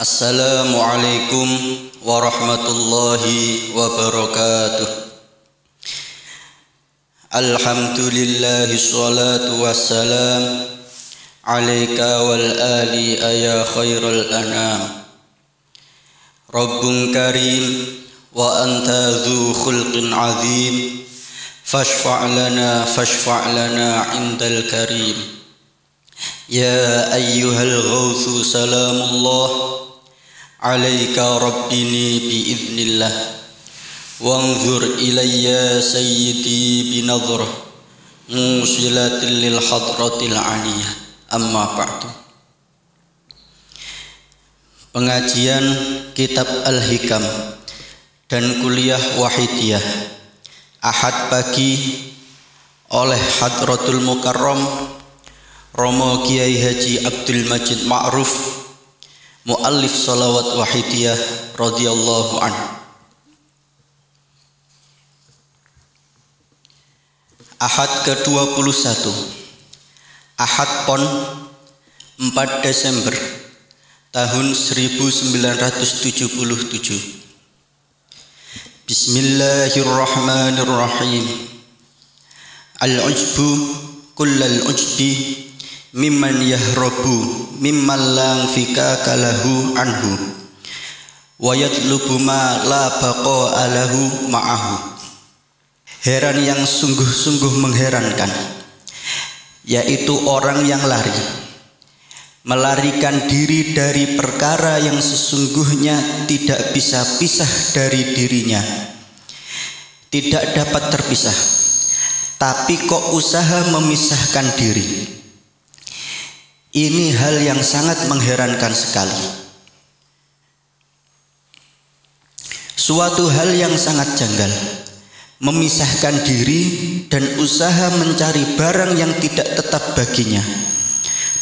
Assalamualaikum warahmatullahi wabarakatuh. Alhamdulillahi salatu wassalam alaika wal ali ya khairal anam. Rabbun karim wa anta dhu khulqin azim, fashfa' lana indal karim. Ya ayyuhal ghawthu salamullah alaika rabbini biiznillah, wanzur ilayya sayyidi binadhrah musilatin lil hadratil aliyah. Amma ba'du. Pengajian kitab Al-Hikam dan kuliah Wahidiyah Ahad pagi oleh Hadratul Mukarram Romo Kiai Haji Abdul Majid Ma'ruf, muallif salawat Wahidiyah radhiyallahu anhu. Ahad ke-21, Ahad Pon 4 Desember tahun 1977. Bismillahirrahmanirrahim. Al-ujbu kullal ujbi mimman yahrabu mimman la fikaka lahu anhu wa yatlubu ma la baqa'a lahu ma'ahu. Heran yang sungguh-sungguh mengherankan, yaitu orang yang lari, melarikan diri dari perkara yang sesungguhnya tidak bisa pisah dari dirinya, tidak dapat terpisah, tapi kok usaha memisahkan diri. Ini hal yang sangat mengherankan sekali. Suatu hal yang sangat janggal, memisahkan diri dan usaha mencari barang yang tidak tetap baginya,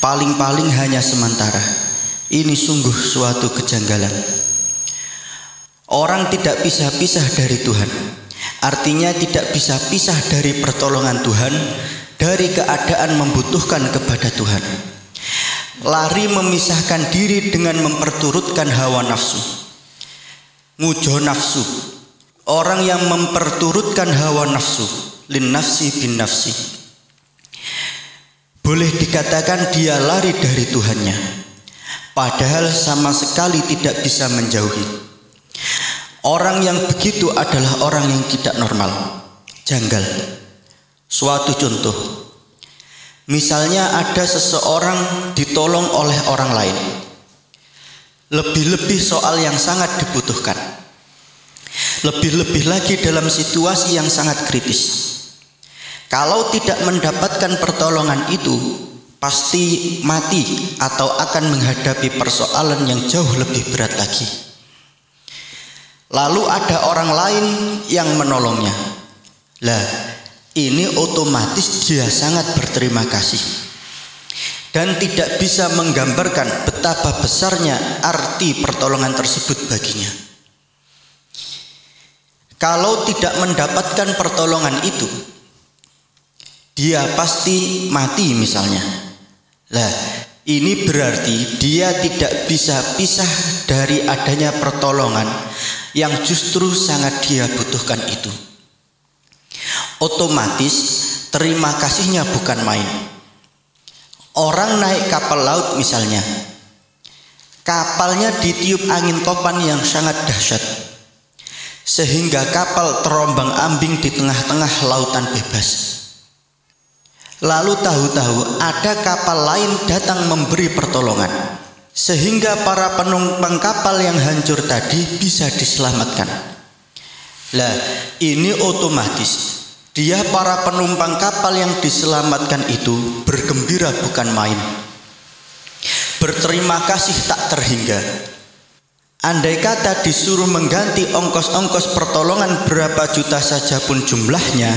paling-paling hanya sementara. Ini sungguh suatu kejanggalan. Orang tidak bisa pisah dari Tuhan, artinya tidak bisa pisah dari pertolongan Tuhan, dari keadaan membutuhkan kepada Tuhan. Lari memisahkan diri dengan memperturutkan hawa nafsu, ngujo nafsu. Orang yang memperturutkan hawa nafsu, lin nafsi bin nafsi, boleh dikatakan dia lari dari Tuhannya, padahal sama sekali tidak bisa menjauhi. Orang yang begitu adalah orang yang tidak normal, janggal. Suatu contoh, misalnya ada seseorang ditolong oleh orang lain, lebih-lebih soal yang sangat dibutuhkan, lebih-lebih lagi dalam situasi yang sangat kritis. Kalau tidak mendapatkan pertolongan itu, pasti mati atau akan menghadapi persoalan yang jauh lebih berat lagi. Lalu ada orang lain yang menolongnya. Lah, ini otomatis dia sangat berterima kasih dan tidak bisa menggambarkan betapa besarnya arti pertolongan tersebut baginya. Kalau tidak mendapatkan pertolongan itu, dia pasti mati misalnya. Lah, ini berarti dia tidak bisa pisah dari adanya pertolongan yang justru sangat dia butuhkan itu. Otomatis terima kasihnya bukan main. Orang naik kapal laut misalnya, kapalnya ditiup angin topan yang sangat dahsyat, sehingga kapal terombang-ambing di tengah-tengah lautan bebas. Lalu tahu-tahu ada kapal lain datang memberi pertolongan, sehingga para penumpang kapal yang hancur tadi bisa diselamatkan. Lah, ini otomatis dia para penumpang kapal yang diselamatkan itu bergembira bukan main, berterima kasih tak terhingga. Andai kata disuruh mengganti ongkos-ongkos pertolongan berapa juta saja pun jumlahnya,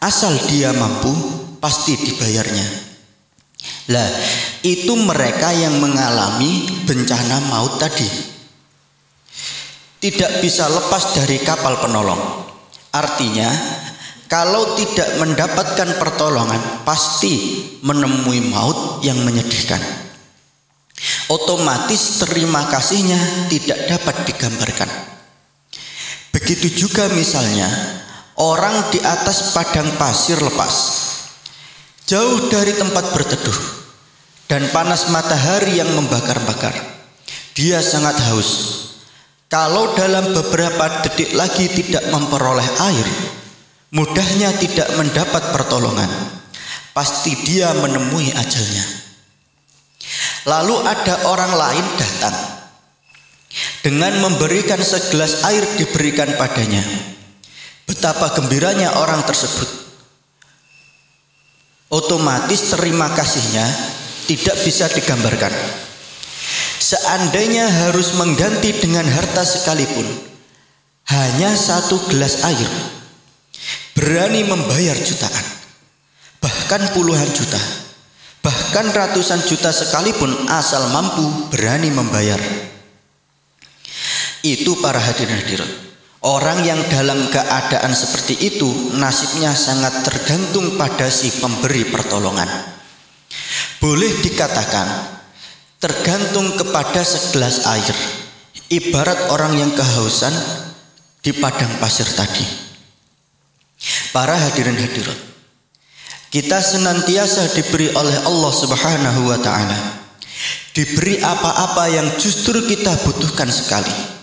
asal dia mampu, pasti dibayarnya. Lah, itu mereka yang mengalami bencana maut tadi, tidak bisa lepas dari kapal penolong. Artinya, kalau tidak mendapatkan pertolongan, pasti menemui maut yang menyedihkan. otomatis terima kasihnya tidak dapat digambarkan. Begitu juga misalnya orang di atas padang pasir lepas, jauh dari tempat berteduh dan panas matahari yang membakar-bakar. Dia sangat haus. Kalau dalam beberapa detik lagi tidak memperoleh air, mudahnya tidak mendapat pertolongan. Pasti dia menemui ajalnya. Lalu ada orang lain datang dengan memberikan segelas air diberikan padanya. Betapa gembiranya orang tersebut. Otomatis terima kasihnya tidak bisa digambarkan. Seandainya harus mengganti dengan harta sekalipun, hanya satu gelas air, berani membayar jutaan, bahkan puluhan juta, bahkan ratusan juta sekalipun, asal mampu berani membayar. Itu para hadirin hadirat, orang yang dalam keadaan seperti itu nasibnya sangat tergantung pada si pemberi pertolongan. Boleh dikatakan tergantung kepada segelas air, ibarat orang yang kehausan di padang pasir tadi. Para hadirin hadirat, kita senantiasa diberi oleh Allah Subhanahu wa ta'ala, diberi apa-apa yang justru kita butuhkan sekali.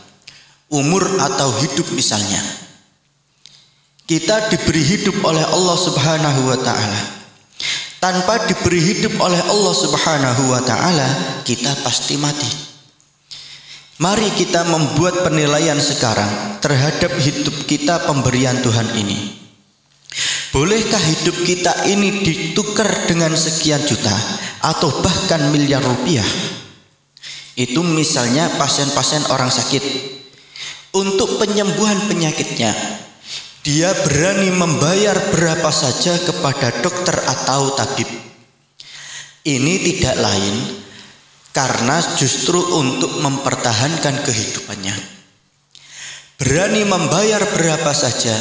Umur atau hidup misalnya. Kita diberi hidup oleh Allah Subhanahu wa ta'ala. Tanpa diberi hidup oleh Allah Subhanahu wa ta'ala, kita pasti mati. Mari kita membuat penilaian sekarang terhadap hidup kita pemberian Tuhan ini. Bolehkah hidup kita ini ditukar dengan sekian juta atau bahkan miliar rupiah? Itu misalnya pasien-pasien orang sakit. Untuk penyembuhan penyakitnya, dia berani membayar berapa saja kepada dokter atau tabib. Ini tidak lain karena justru untuk mempertahankan kehidupannya. Berani membayar berapa saja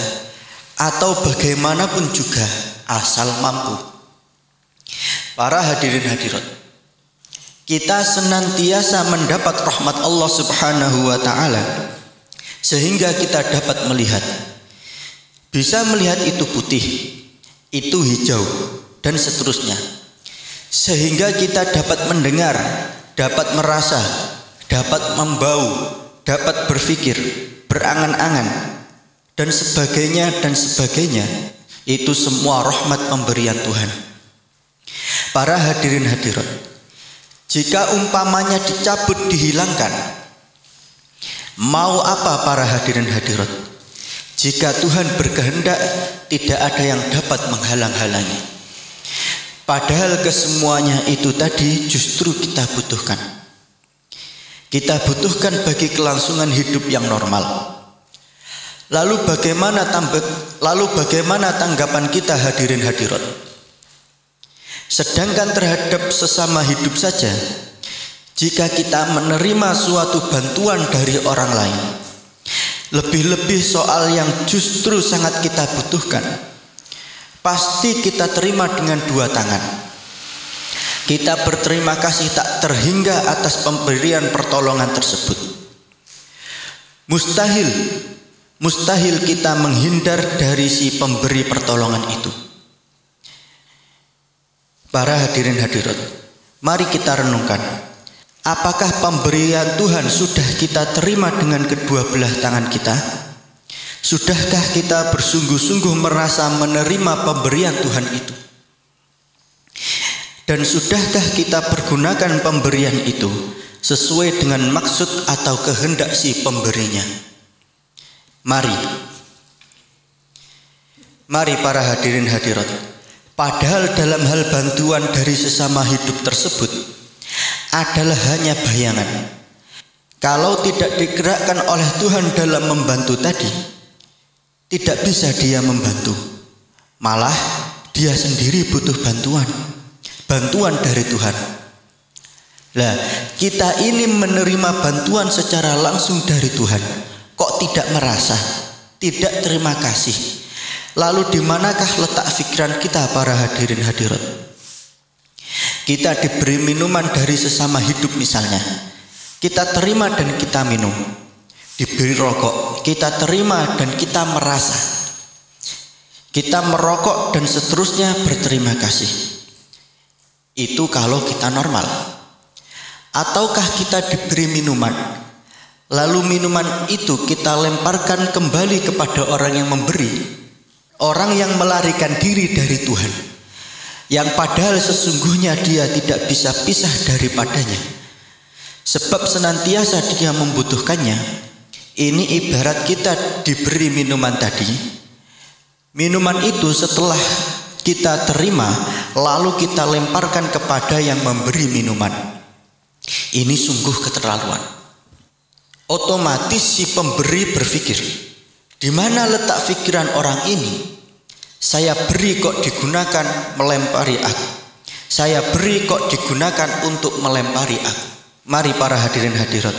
atau bagaimanapun juga asal mampu. Para hadirin hadirat, kita senantiasa mendapat rahmat Allah Subhanahu wa ta'ala, sehingga kita dapat melihat. Bisa melihat itu putih, itu hijau, dan seterusnya. Sehingga kita dapat mendengar, dapat merasa, dapat membau, dapat berpikir, berangan-angan, dan sebagainya dan sebagainya. Itu semua rahmat pemberian Tuhan. Para hadirin hadirat, jika umpamanya dicabut, dihilangkan, mau apa para hadirin hadirat? Jika Tuhan berkehendak, tidak ada yang dapat menghalang-halangi. Padahal kesemuanya itu tadi justru kita butuhkan. Kita butuhkan bagi kelangsungan hidup yang normal. Lalu bagaimana tanggapan kita hadirin hadirat? Sedangkan terhadap sesama hidup saja, jika kita menerima suatu bantuan dari orang lain, lebih-lebih soal yang justru sangat kita butuhkan, pasti kita terima dengan dua tangan. Kita berterima kasih tak terhingga atas pemberian pertolongan tersebut. Mustahil kita menghindar dari si pemberi pertolongan itu. Para hadirin hadirat, mari kita renungkan. Apakah pemberian Tuhan sudah kita terima dengan kedua belah tangan kita? Sudahkah kita bersungguh-sungguh merasa menerima pemberian Tuhan itu? Dan sudahkah kita pergunakan pemberian itu sesuai dengan maksud atau kehendak si pemberinya? Mari para hadirin hadirat, padahal dalam hal bantuan dari sesama hidup tersebut adalah hanya bayangan. Kalau tidak digerakkan oleh Tuhan dalam membantu tadi, tidak bisa dia membantu. Malah dia sendiri butuh bantuan dari Tuhan. Lah, kita ini menerima bantuan secara langsung dari Tuhan, kok tidak merasa, tidak terima kasih. Lalu di manakah letak pikiran kita para hadirin hadirat? Kita diberi minuman dari sesama hidup misalnya, kita terima dan kita minum. Diberi rokok, kita terima dan kita merasa. Kita merokok dan seterusnya berterima kasih. Itu kalau kita normal. Ataukah kita diberi minuman, lalu minuman itu kita lemparkan kembali kepada orang yang memberi, orang yang melarikan diri dari Tuhan, yang padahal sesungguhnya dia tidak bisa pisah daripadanya, sebab senantiasa dia membutuhkannya. Ini ibarat kita diberi minuman tadi. Minuman itu setelah kita terima, lalu kita lemparkan kepada yang memberi minuman. Ini sungguh keterlaluan. Otomatis si pemberi berpikir, di mana letak pikiran orang ini? Saya beri kok digunakan melempari aku. Saya beri kok digunakan untuk melempari aku. Mari para hadirin hadirat,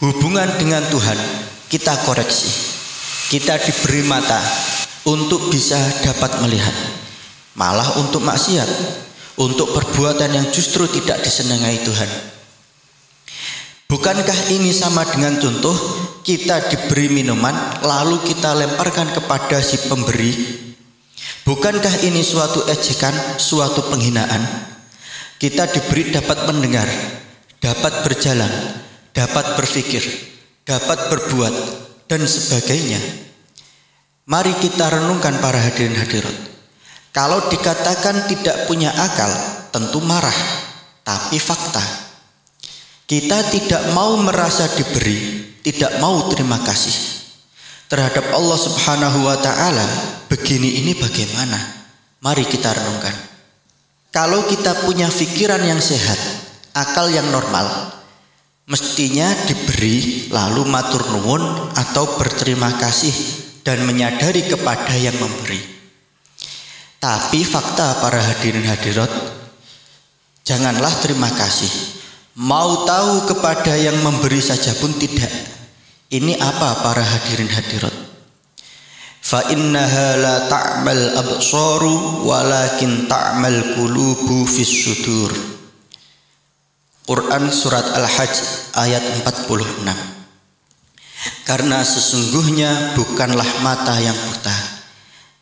hubungan dengan Tuhan kita koreksi. Kita diberi mata untuk bisa dapat melihat, malah untuk maksiat, untuk perbuatan yang justru tidak disenangi Tuhan. Bukankah ini sama dengan contoh kita diberi minuman lalu kita lemparkan kepada si pemberi? Bukankah ini suatu ejekan, suatu penghinaan? Kita diberi dapat mendengar, dapat berjalan, dapat berpikir, dapat berbuat, dan sebagainya. Mari kita renungkan para hadirin hadirat. Kalau dikatakan tidak punya akal, tentu marah, tapi fakta. Kita tidak mau merasa diberi, tidak mau terima kasih terhadap Allah Subhanahu wa ta'ala. Begini ini bagaimana? Mari kita renungkan. Kalau kita punya pikiran yang sehat, akal yang normal, mestinya diberi lalu matur nuwun atau berterima kasih dan menyadari kepada yang memberi. Tapi fakta para hadirin hadirat, janganlah terima kasih, mau tahu kepada yang memberi saja pun tidak. Ini apa para hadirin hadirat? Fa innaha la ta'mal absaru walakin ta'mal qulubu fis sudur. Quran surat Al-Hajj ayat 46. Karena sesungguhnya bukanlah mata yang buta,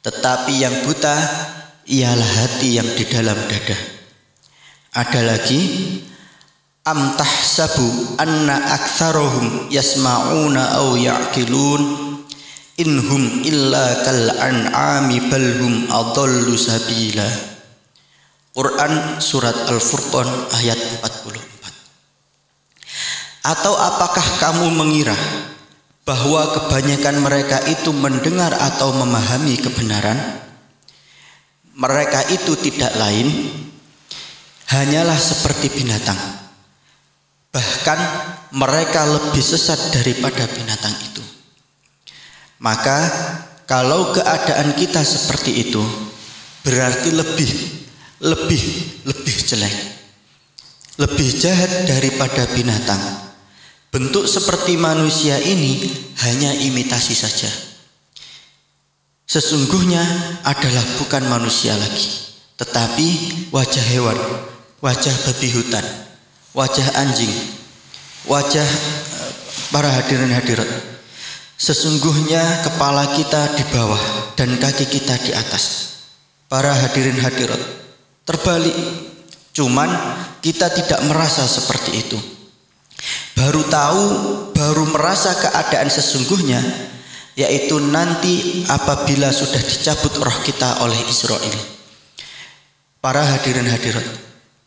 tetapi yang buta ialah hati yang di dalam dada. Ada lagi, am tahsabu anna aktsarohum yasma'una aw ya'qilun inhum illa kal an'ami bal hum adallu sabila. Quran surat Al-Furqan ayat 44. Atau apakah kamu mengira bahwa kebanyakan mereka itu mendengar atau memahami kebenaran? Mereka itu tidak lain hanyalah seperti binatang. Bahkan mereka lebih sesat daripada binatang itu. Maka kalau keadaan kita seperti itu, berarti lebih jelek, lebih jahat daripada binatang. Bentuk seperti manusia ini hanya imitasi saja. Sesungguhnya adalah bukan manusia lagi, tetapi wajah hewan, wajah babi hutan, wajah anjing, wajah para hadirin hadirat. Sesungguhnya kepala kita di bawah dan kaki kita di atas. Para hadirin hadirat, terbalik. Cuman kita tidak merasa seperti itu. Baru tahu, baru merasa keadaan sesungguhnya, yaitu nanti apabila sudah dicabut roh kita oleh Israel. Para hadirin hadirat,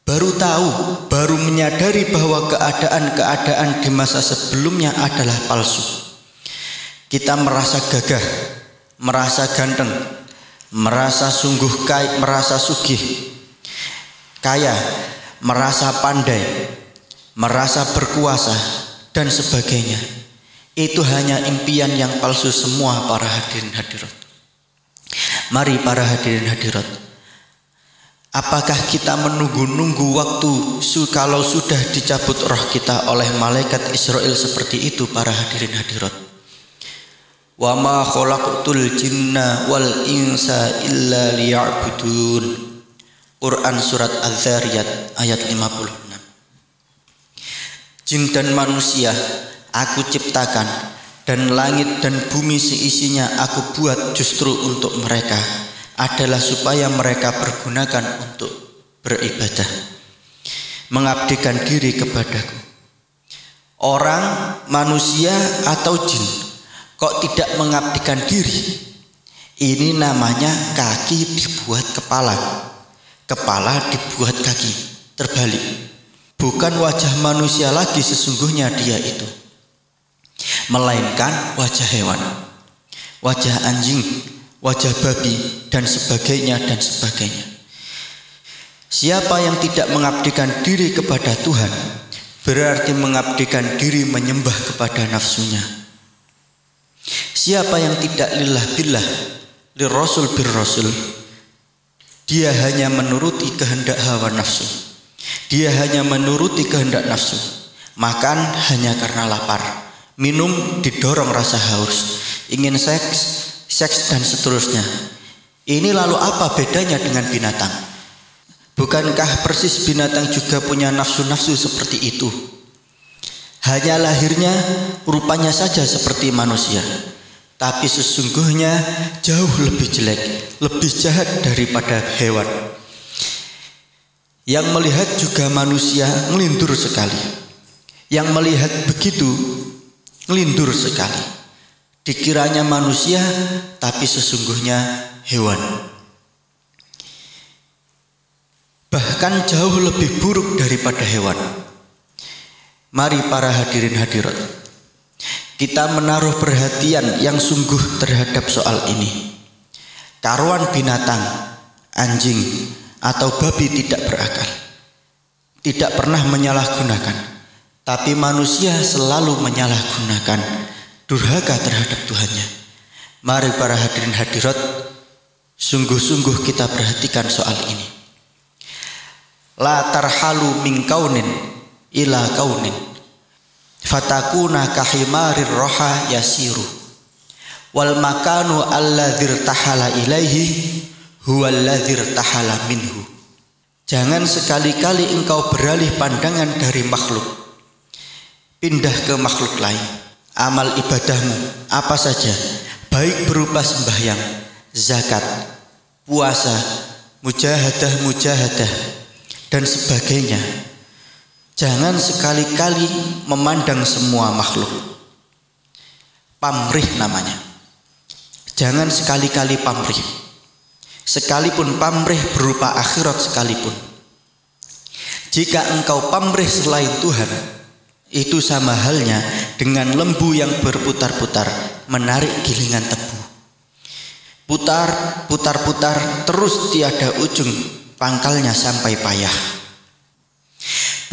baru tahu, baru menyadari bahwa keadaan-keadaan di masa sebelumnya adalah palsu. Kita merasa gagah, merasa ganteng, merasa sungguh kaya, merasa sugih, kaya, merasa pandai, merasa berkuasa, dan sebagainya. Itu hanya impian yang palsu semua para hadirin hadirat. Mari para hadirin hadirat, apakah kita menunggu-nunggu waktu kalau sudah dicabut roh kita oleh malaikat Israel seperti itu para hadirin hadirat? Wa ma khalaqtul jinna wal insa illa liya'budun. Quran surat Az-Zariyat ayat 56. Jin dan manusia aku ciptakan, dan langit dan bumi seisinya aku buat justru untuk mereka, adalah supaya mereka pergunakan untuk beribadah, mengabdikan diri kepadaku. Orang, manusia atau jin kok tidak mengabdikan diri? Ini namanya kaki dibuat kepala, kepala dibuat kaki, terbalik. Bukan wajah manusia lagi sesungguhnya dia itu, melainkan wajah hewan, wajah anjing, wajah babi, dan sebagainya dan sebagainya. Siapa yang tidak mengabdikan diri kepada Tuhan, berarti mengabdikan diri menyembah kepada nafsunya. Siapa yang tidak lillah billah, lirrasul birrasul, dia hanya menuruti kehendak hawa nafsu. Dia hanya menuruti kehendak nafsu. Makan hanya karena lapar, minum didorong rasa haus, ingin seks dan seterusnya. Ini lalu apa bedanya dengan binatang? Bukankah persis binatang juga punya nafsu-nafsu seperti itu? Hanya lahirnya, rupanya saja seperti manusia, tapi sesungguhnya jauh lebih jelek, lebih jahat daripada hewan. Yang melihat juga manusia ngelindur sekali. Yang melihat begitu ngelindur sekali. Dikiranya manusia, tapi sesungguhnya hewan. Bahkan jauh lebih buruk daripada hewan. Mari para hadirin hadirat, kita menaruh perhatian yang sungguh terhadap soal ini. Karuan binatang, anjing, atau babi tidak berakal, tidak pernah menyalahgunakan, tapi manusia selalu menyalahgunakan, durhaka terhadap Tuhannya. Mari para hadirin hadirat, sungguh-sungguh kita perhatikan soal ini. La tarhalu min kaunin ila kaunin, fatakuna kahimarir roha yasiru, wal makanu alladzir tahala ilaihi huwalladzir tahala minhu. Jangan sekali-kali engkau beralih pandangan dari makhluk, pindah ke makhluk lain. Amal ibadahmu apa saja, baik berupa sembahyang, zakat, puasa, mujahadah, dan sebagainya. Jangan sekali-kali memandang semua makhluk. Pamrih namanya. Jangan sekali-kali pamrih. Sekalipun pamrih berupa akhirat sekalipun. Jika engkau pamrih selain Tuhan, itu sama halnya dengan lembu yang berputar-putar menarik gilingan tebu. Putar, terus tiada ujung pangkalnya sampai payah.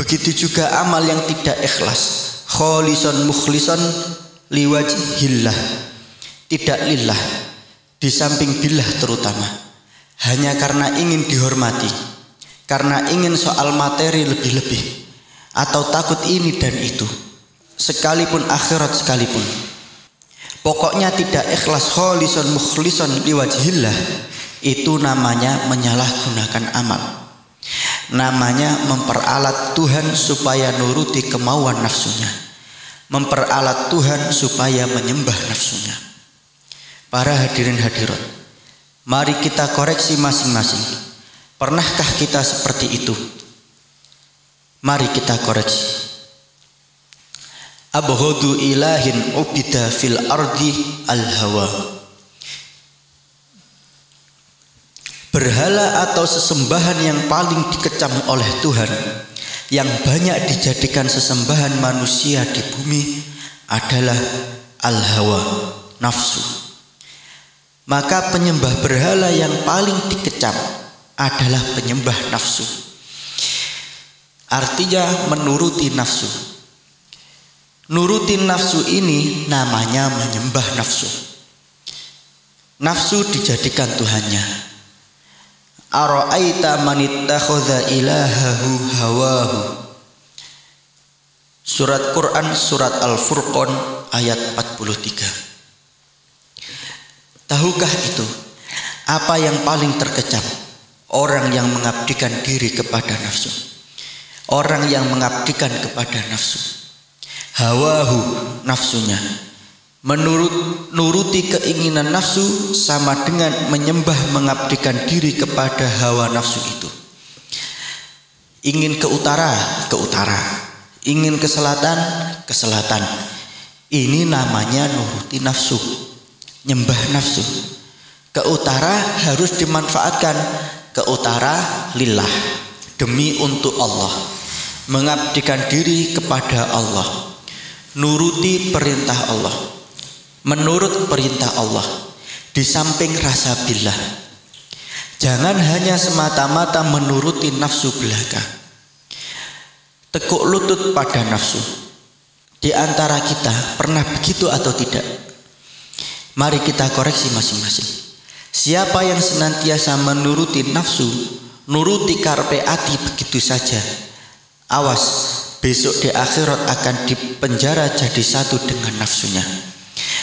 Begitu juga amal yang tidak ikhlas, kholisan mukhlison liwajhillah, tidak lillah, di samping billah terutama, hanya karena ingin dihormati, karena ingin soal materi lebih-lebih, atau takut ini dan itu, sekalipun akhirat sekalipun. Pokoknya tidak ikhlas, kholisan mukhlison liwajhillah, itu namanya menyalahgunakan amal. Namanya memperalat Tuhan supaya nuruti kemauan nafsunya, memperalat Tuhan supaya menyembah nafsunya. Para hadirin hadirat, mari kita koreksi masing-masing. Pernahkah kita seperti itu? Mari kita koreksi. Abghadu ilahin ubida fil ardi al-hawa. Berhala atau sesembahan yang paling dikecam oleh Tuhan, yang banyak dijadikan sesembahan manusia di bumi, adalah al-hawa, nafsu. Maka penyembah berhala yang paling dikecam adalah penyembah nafsu. Artinya menuruti nafsu. Nuruti nafsu ini namanya menyembah nafsu. Nafsu dijadikan Tuhannya. Ara'aita man ittakhadha ilahahu hawahu. Surat Quran surat Al-Furqan ayat 43. Tahukah itu apa yang paling terkecam orang yang mengabdikan diri kepada nafsu. Orang yang mengabdikan kepada nafsu. Hawahu, nafsunya. Menuruti keinginan nafsu sama dengan menyembah, mengabdikan diri kepada hawa nafsu itu. Ingin ke utara, ke utara. Ingin ke selatan, ke selatan. Ini namanya nuruti nafsu, nyembah nafsu. Ke utara harus dimanfaatkan, ke utara lillah, demi untuk Allah, mengabdikan diri kepada Allah, nuruti perintah Allah, menurut perintah Allah, di samping rasa billah. Jangan hanya semata-mata menuruti nafsu belaka, tekuk lutut pada nafsu. Di antara kita pernah begitu atau tidak? Mari kita koreksi masing-masing. Siapa yang senantiasa menuruti nafsu, nuruti karpe ati begitu saja, awas, besok di akhirat akan dipenjara jadi satu dengan nafsunya,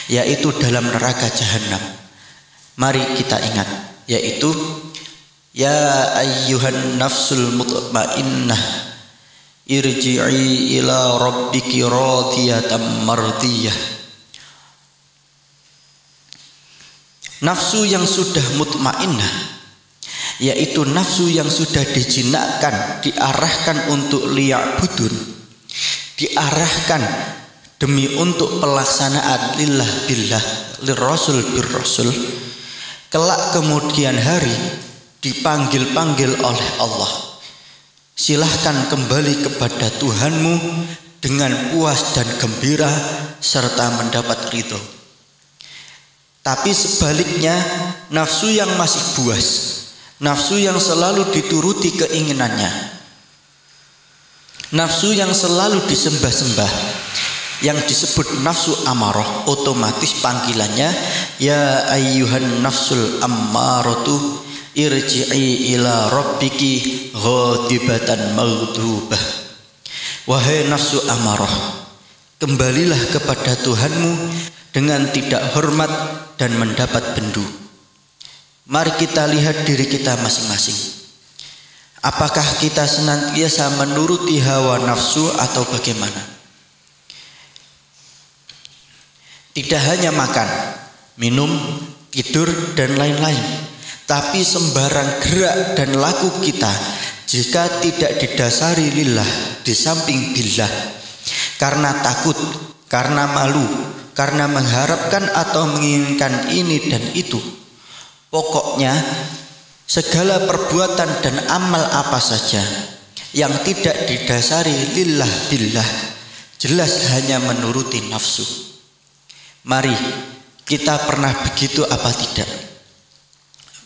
yaitu dalam neraka jahanam. Mari kita ingat, yaitu ya ayyuhan nafsul mutmainnah irji'i ila rabbiki radiyatan mardiyah. Nafsu yang sudah mutmainnah, yaitu nafsu yang sudah dijinakkan, diarahkan untuk liya'budun, diarahkan demi untuk pelaksanaan lillah billah, lirrasul birrasul. Kelak kemudian hari dipanggil-panggil oleh Allah, silahkan kembali kepada Tuhanmu dengan puas dan gembira serta mendapat ridho. Tapi sebaliknya, nafsu yang masih buas, nafsu yang selalu dituruti keinginannya, nafsu yang selalu disembah-sembah, yang disebut nafsu amarah, otomatis panggilannya ya ayyuhan nafsul ammaratu irji'i ila rabbiki ghadibatan maghdubah. Wahai nafsu amarah, kembalilah kepada Tuhanmu dengan tidak hormat dan mendapat bendu. Mari kita lihat diri kita masing-masing. Apakah kita senantiasa menuruti hawa nafsu atau bagaimana? Tidak hanya makan, minum, tidur, dan lain-lain, tapi sembarang gerak dan laku kita jika tidak didasari lillah, di samping billah, karena takut, karena malu, karena mengharapkan atau menginginkan ini dan itu, pokoknya segala perbuatan dan amal apa saja yang tidak didasari lillah billah jelas hanya menuruti nafsu. Mari kita pernah begitu apa tidak?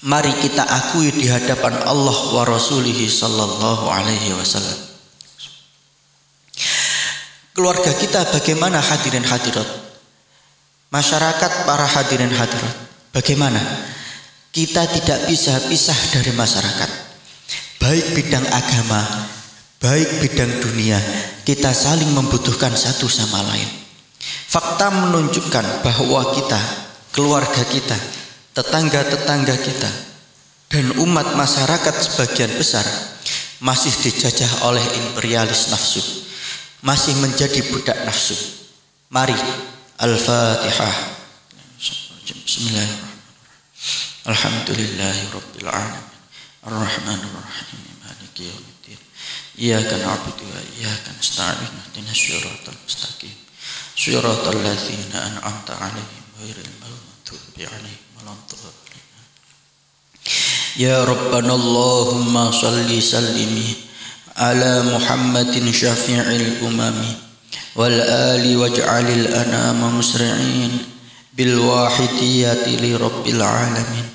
Mari kita akui di hadapan Allah wa Rasulihi sallallahu alaihi wasallam. Keluarga kita bagaimana, hadirin hadirat? Masyarakat para hadirin hadirat, bagaimana? Kita tidak bisa pisah dari masyarakat. Baik bidang agama, baik bidang dunia, kita saling membutuhkan satu sama lain. Fakta menunjukkan bahwa kita, keluarga kita, tetangga-tetangga kita, dan umat masyarakat sebagian besar masih dijajah oleh imperialis nafsu, masih menjadi budak nafsu. Mari Al-Fatihah. Bismillahirrahmanirrahim. Alhamdulillahi rabbil alamin. Ar-Rahmanir Rahim. Maliki yaumiddin. Iyyaka na'budu wa iyyaka nasta'in. Ihdinas siratal mustaqim. Siratal ladzina an'amta 'alaihim ghairil maghdubi 'alaihim waladdallin. Ya Rabbana Allahumma shalli sallimi ala Muhammadin syafi'il umami wal ali waj'alil anama musri'in bil wahidiyati li rabbil alamin.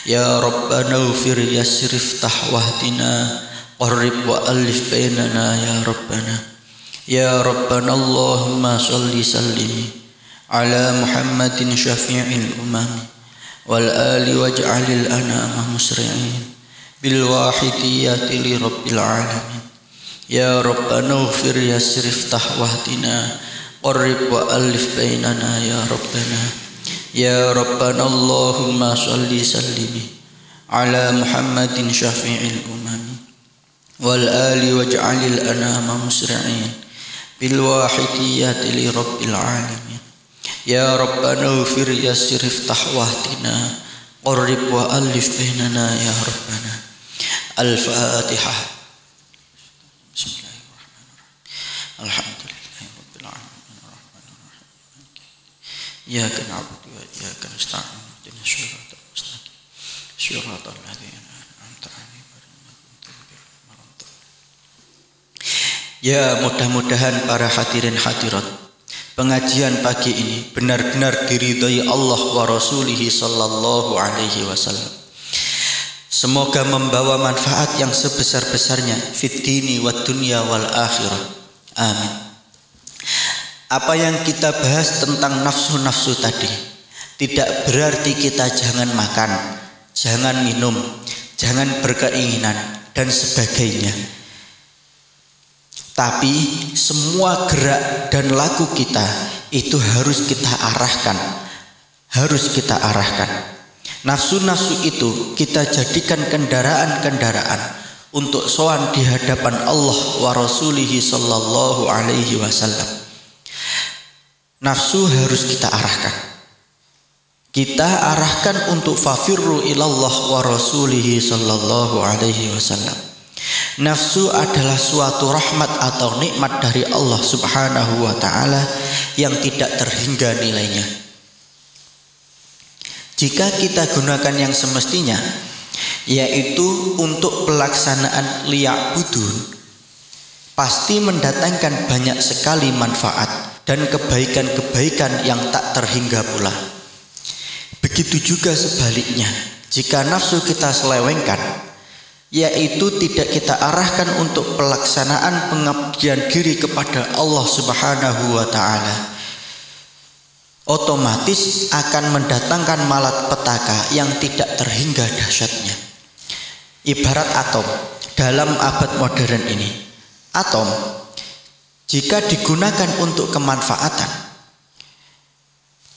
Ya Rabbana ufir yasrif tahwahdina qarrib wa alif bainana ya Rabbana. Ya Rabbana Allahumma shalli sallimi ala Muhammadin syafi'il umami wal ali waj'alil anama musri'in bil wahidiyati li rabbil alamin. Ya Rabbana ufir yasrif tahwahdina qarrib wa alif bainana ya Rabbana. Ya Rabbana Allahumma shalli sallimi ala Muhammadin syafi'il umami wal ali waj'alil anama musri'in bil wahidiyati li rabbil alamin ya rabbana ufir yassir iftah wahtina qarrib wa alif bainana ya rabbana. Al-Fatihah. Bismillahirrahmanirrahim. Alhamdulillahi rabbil alamin arrahmanir rahim iyyaka na'budu wa iyyaka nasta'in ihdinas siratal mustaqim siratal ladzina an'amta 'alaihim ghairil maghdubi 'alaihim waladdallin. Ya, mudah-mudahan para hadirin hadirat, pengajian pagi ini benar-benar diridhai Allah wa Rasulihi sallallahu alaihi wasallam. Semoga membawa manfaat yang sebesar-besarnya fid dini wad dunya wal akhirah. Amin. Apa yang kita bahas tentang nafsu-nafsu tadi tidak berarti kita jangan makan, jangan minum, jangan berkeinginan dan sebagainya. Tapi semua gerak dan laku kita itu harus kita arahkan. Nafsu-nafsu itu kita jadikan kendaraan-kendaraan untuk sowan di hadapan Allah wa Rasulihi sallallahu alaihi wasallam. Nafsu harus kita arahkan. Kita arahkan untuk fafirru ilallah wa Rasulihi sallallahu alaihi wasallam. Nafsu adalah suatu rahmat atau nikmat dari Allah subhanahu wa ta'ala yang tidak terhingga nilainya. Jika kita gunakan yang semestinya, yaitu untuk pelaksanaan liya'budun, pasti mendatangkan banyak sekali manfaat dan kebaikan-kebaikan yang tak terhingga pula. Begitu juga sebaliknya, jika nafsu kita selewengkan, yaitu tidak kita arahkan untuk pelaksanaan pengabdian diri kepada Allah subhanahu wa ta'ala, otomatis akan mendatangkan malapetaka yang tidak terhingga dahsyatnya. Ibarat atom dalam abad modern ini. Atom jika digunakan untuk kemanfaatan,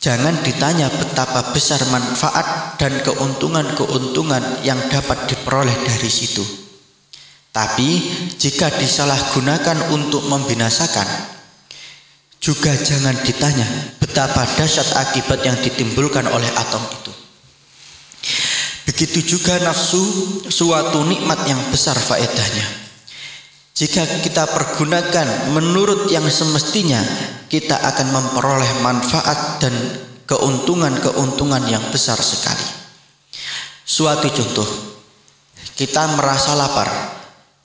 jangan ditanya betapa besar manfaat dan keuntungan-keuntungan yang dapat diperoleh dari situ. Tapi jika disalahgunakan untuk membinasakan, juga jangan ditanya betapa dahsyat akibat yang ditimbulkan oleh atom itu. Begitu juga nafsu, suatu nikmat yang besar faedahnya. Jika kita pergunakan menurut yang semestinya, kita akan memperoleh manfaat dan keuntungan-keuntungan yang besar sekali. Suatu contoh, kita merasa lapar,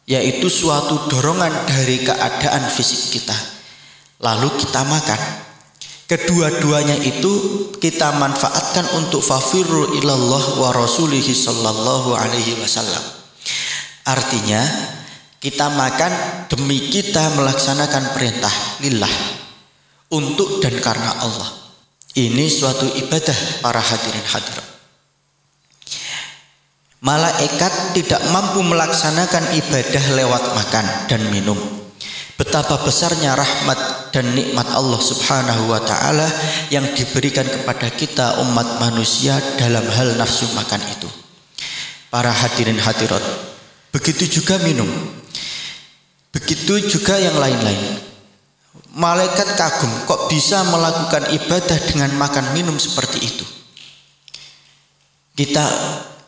yaitu suatu dorongan dari keadaan fisik kita. Lalu kita makan. Kedua-duanya itu kita manfaatkan untuk fafirru ilallah wa Rasulihi sallallahu alaihi wasallam. Artinya kita makan demi kita melaksanakan perintah lillah, untuk dan karena Allah. Ini suatu ibadah para hadirin hadirat. Malaikat tidak mampu melaksanakan ibadah lewat makan dan minum. Betapa besarnya rahmat dan nikmat Allah subhanahu wa ta'ala yang diberikan kepada kita umat manusia dalam hal nafsu makan itu. Para hadirin hadirat, begitu juga minum, begitu juga yang lain-lain. Malaikat kagum kok bisa melakukan ibadah dengan makan minum seperti itu.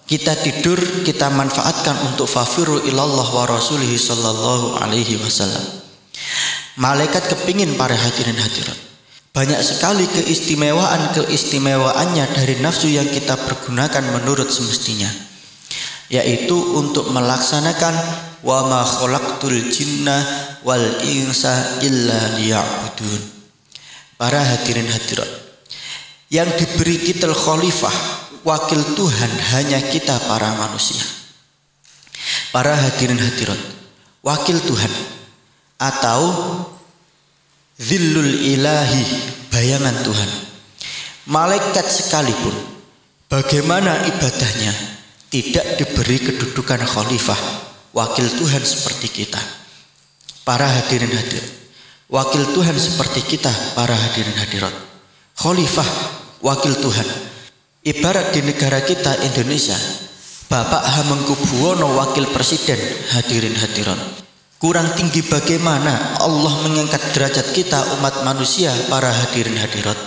Kita tidur, kita manfaatkan untuk fafirru ilallah wa Rasulihi sallallahu alaihi wasallam. Malaikat kepingin para hadirin hadirat, banyak sekali keistimewaannya dari nafsu yang kita pergunakan menurut semestinya, yaitu untuk melaksanakan wa ma khalaqtul jinna wal insa illa liya'budun. Para hadirin hadirat, yang diberi titel khalifah, wakil Tuhan, hanya kita para manusia. Para hadirin hadirat, wakil Tuhan atau zillul ilahi, bayangan Tuhan. Malaikat sekalipun bagaimana ibadahnya tidak diberi kedudukan khalifah, wakil Tuhan seperti kita. Para hadirin hadirat, wakil Tuhan seperti kita, para hadirin hadirat. Khalifah, wakil Tuhan. Ibarat di negara kita Indonesia, Bapak Hamengkubuwono Wakil Presiden, hadirin hadirat. Kurang tinggi bagaimana Allah mengangkat derajat kita umat manusia, para hadirin hadirat.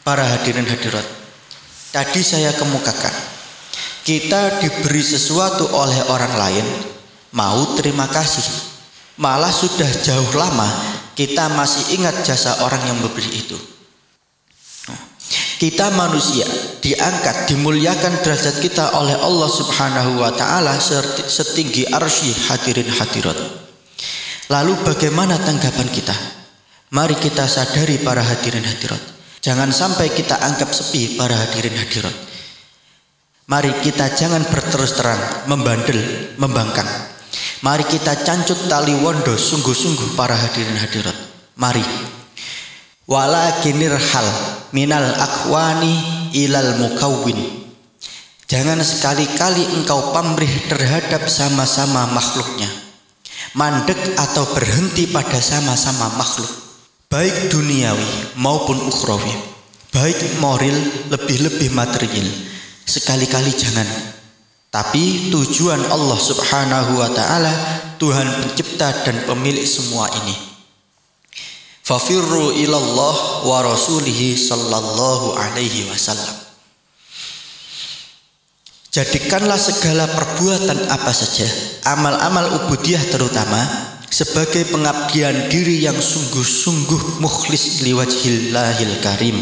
Para hadirin hadirat. Tadi saya kemukakan, kita diberi sesuatu oleh orang lain, mau terima kasih. Malah sudah jauh lama kita masih ingat jasa orang yang memberi itu. Kita manusia diangkat, dimuliakan derajat kita oleh Allah Subhanahu wa Ta'ala setinggi arsy, hadirin hadirat. Lalu bagaimana tanggapan kita? Mari kita sadari, para hadirin hadirat. Jangan sampai kita anggap sepi, para hadirin hadirat. Mari kita jangan berterus terang, membandel, membangkang. Mari kita cancut tali wondo sungguh-sungguh, para hadirin hadirat. Mari. Walakinir hal minal akwani ilal mukawwin. Jangan sekali-kali engkau pamrih terhadap sama-sama makhluknya, mandek atau berhenti pada sama-sama makhluk, baik duniawi maupun ukhrawi, baik moral lebih-lebih material. Sekali-kali jangan. Tapi tujuan Allah Subhanahu wa Ta'ala, Tuhan pencipta dan pemilik semua ini. Fafirru ilallah wa rasulihi sallallahu alaihi wasallam. Jadikanlah segala perbuatan apa saja, amal-amal ubudiyah terutama, sebagai pengabdian diri yang sungguh-sungguh mukhlis liwajhillahil karim.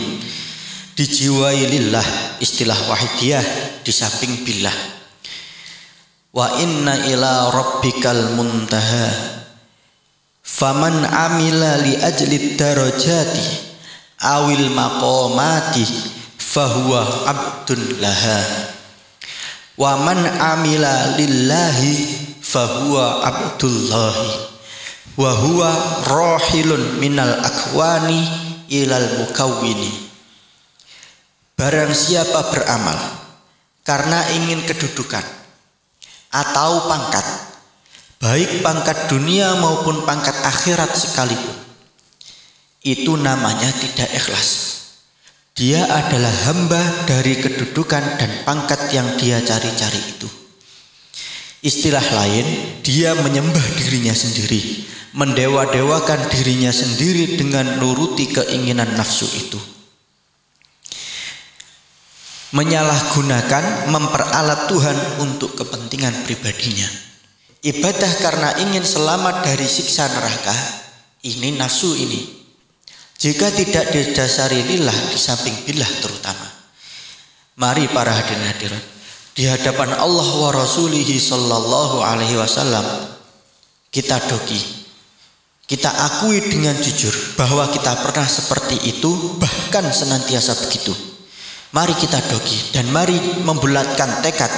Dijiwai lillah, istilah wahidiyah di samping billah. Wa inna ila rabbikal muntaha. Faman amila li ajli darajati awil maqamati fahuwa abdun laha. Wa man amila lillahi fahuwa abdullahi. Wa huwa rohilun minal akwani ilal mukawwini. Barang siapa beramal karena ingin kedudukan atau pangkat, baik pangkat dunia maupun pangkat akhirat sekalipun, itu namanya tidak ikhlas. Dia adalah hamba dari kedudukan dan pangkat yang dia cari-cari itu. Istilah lain, dia menyembah dirinya sendiri, mendewa-dewakan dirinya sendiri dengan nuruti keinginan nafsu itu. Menyalahgunakan, memperalat Tuhan untuk kepentingan pribadinya. Ibadah karena ingin selamat dari siksa neraka, ini nafsu ini. Jika tidak didasari lillah, di samping billah terutama. Mari para hadirin hadirat, di hadapan Allah wa rasulihi sallallahu alaihi wasallam, kita dogi, kita akui dengan jujur bahwa kita pernah seperti itu, bahkan senantiasa begitu. Mari kita dogi dan mari membulatkan tekad,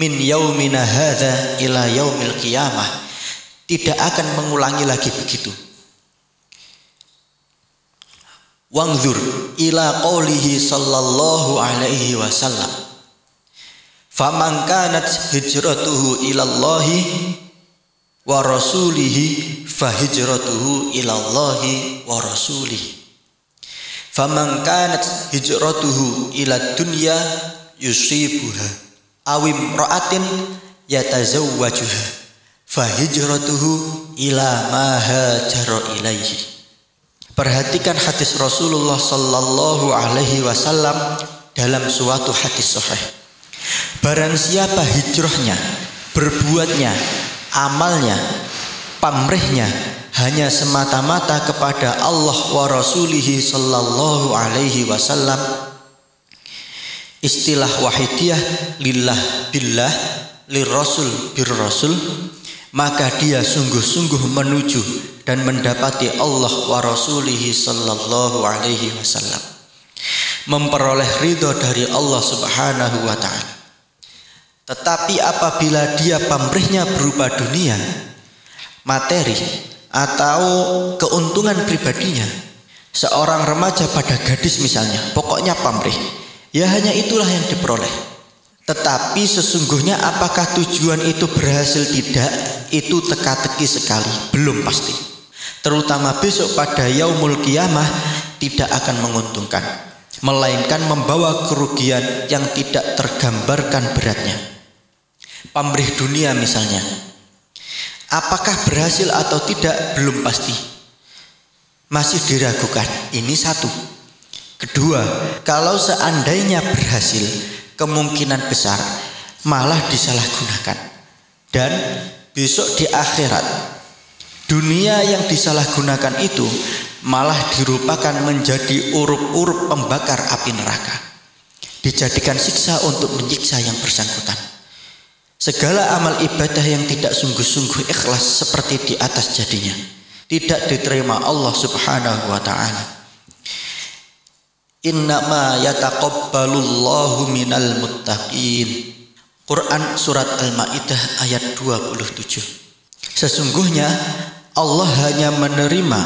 min yaumina hadza ila yaumil qiyamah, tidak akan mengulangi lagi begitu. Wangzur ila qaulihi sallallahu alaihi wasallam, faman kanat hijratuhu ilallahi wa rasulihi fahijratuhu ilallahi wa rasulihi. Faman kanat hijratuhu ila dunya yusibuha awim ra'atin yatazawwajuha fahijratuhu ila ma hajara ilaihi. Perhatikan hadis Rasulullah sallallahu alaihi wasallam dalam suatu hadis sahih. Barang siapa hijrahnya, berbuatnya, amalnya, pamrihnya hanya semata-mata kepada Allah wa rasulihi sallallahu alaihi wasallam, istilah wahidiyah lillah billah, lirrasul birrasul, maka dia sungguh-sungguh menuju dan mendapati Allah wa rasulihi sallallahu alaihi wasallam, memperoleh ridho dari Allah Subhanahu wa ta'ala. Tetapi apabila dia pamrihnya berupa dunia, materi, atau keuntungan pribadinya, seorang remaja pada gadis misalnya, pokoknya pamrih, ya hanya itulah yang diperoleh. Tetapi sesungguhnya apakah tujuan itu berhasil tidak, itu teka-teki sekali, belum pasti. Terutama besok pada yaumul qiyamah tidak akan menguntungkan, melainkan membawa kerugian yang tidak tergambarkan beratnya. pamrih dunia misalnya. Apakah berhasil atau tidak belum pasti, masih diragukan. Ini satu. Kedua, kalau seandainya berhasil, kemungkinan besar malah disalahgunakan. Dan besok di akhirat, dunia yang disalahgunakan itu malah dirupakan menjadi urup-urup pembakar api neraka, dijadikan siksa untuk menyiksa yang bersangkutan. Segala amal ibadah yang tidak sungguh-sungguh ikhlas seperti di atas jadinya, tidak diterima Allah Subhanahu wa ta'ala. Innama yataqabbalullahu minal muttaqin. Quran surat Al-Maidah ayat 27. Sesungguhnya Allah hanya menerima,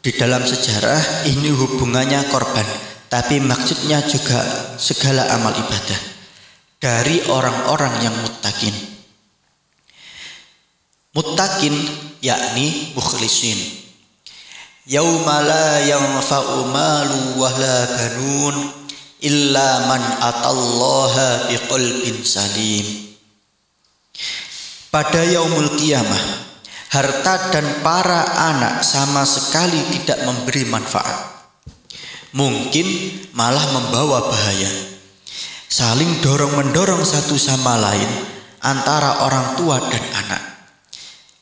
di dalam sejarah ini hubungannya korban, tapi maksudnya juga segala amal ibadah dari orang-orang yang muttaqin. Muttaqin yakni mukhlisin. Yauma la yanfa'u malu wa la banun illa man atallaha biqalbin salim. Pada yaumul qiyamah, harta dan para anak sama sekali tidak memberi manfaat, mungkin malah membawa bahaya. Saling dorong-mendorong satu sama lain antara orang tua dan anak,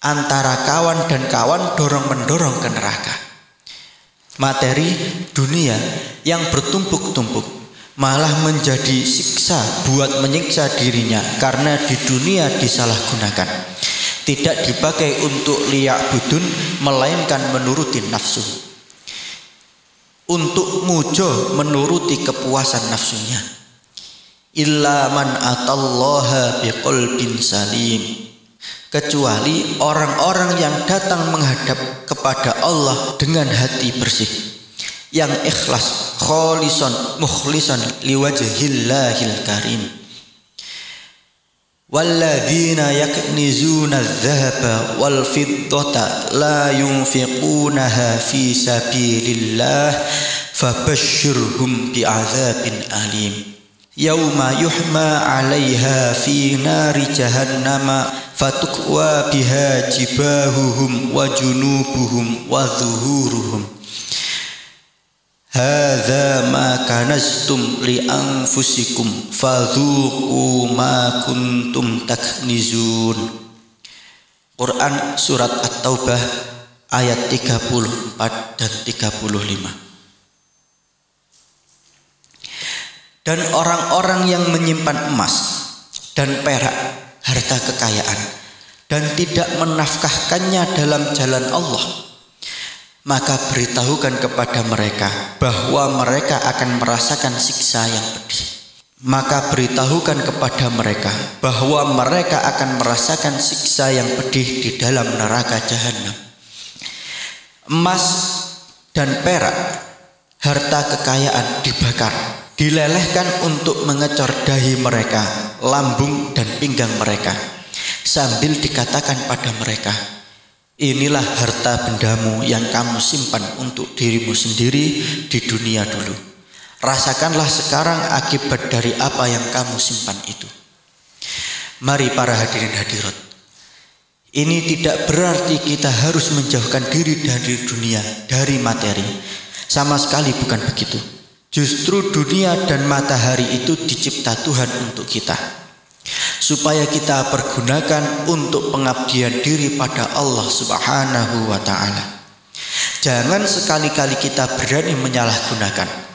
antara kawan dan kawan dorong-mendorong ke neraka. Materi dunia yang bertumpuk-tumpuk malah menjadi siksa buat menyiksa dirinya, karena di dunia disalahgunakan, tidak dipakai untuk liya'budun, melainkan menuruti nafsu, untuk mujo menuruti kepuasan nafsunya. Illa man atallaha biqalbin salim, kecuali orang-orang yang datang menghadap kepada Allah dengan hati bersih, yang ikhlas, kholisan mukhlisan liwajhillahil karim. Walladzina yaknizuna adh-dhahaba wal fiddata la yunfiqunaha fi sabilillah fabashshirhum bi'adzabin alim. Yauma yuhma 'alaiha fi nari jahannama fatukwa biha jibahuhum wa junubuhum wa zuhuruhum. Hadza ma kanastum li anfusikum fadzuqu ma kuntum taknizun. Quran surat At-Taubah ayat 34 dan 35. Dan orang-orang yang menyimpan emas dan perak, harta kekayaan, dan tidak menafkahkannya dalam jalan Allah, maka beritahukan kepada mereka bahwa mereka akan merasakan siksa yang pedih. Maka beritahukan kepada mereka bahwa mereka akan merasakan siksa yang pedih di dalam neraka jahanam. Emas dan perak, harta kekayaan dibakar, dilelehkan untuk mengecor dahi mereka, lambung dan pinggang mereka, sambil dikatakan pada mereka, inilah harta bendamu yang kamu simpan untuk dirimu sendiri di dunia dulu. Rasakanlah sekarang akibat dari apa yang kamu simpan itu. Mari para hadirin hadirat, ini tidak berarti kita harus menjauhkan diri dari dunia, dari materi. Sama sekali bukan begitu. Justru dunia dan matahari itu dicipta Tuhan untuk kita, supaya kita pergunakan untuk pengabdian diri pada Allah Subhanahu wa ta'ala. Jangan sekali-kali kita berani menyalahgunakan.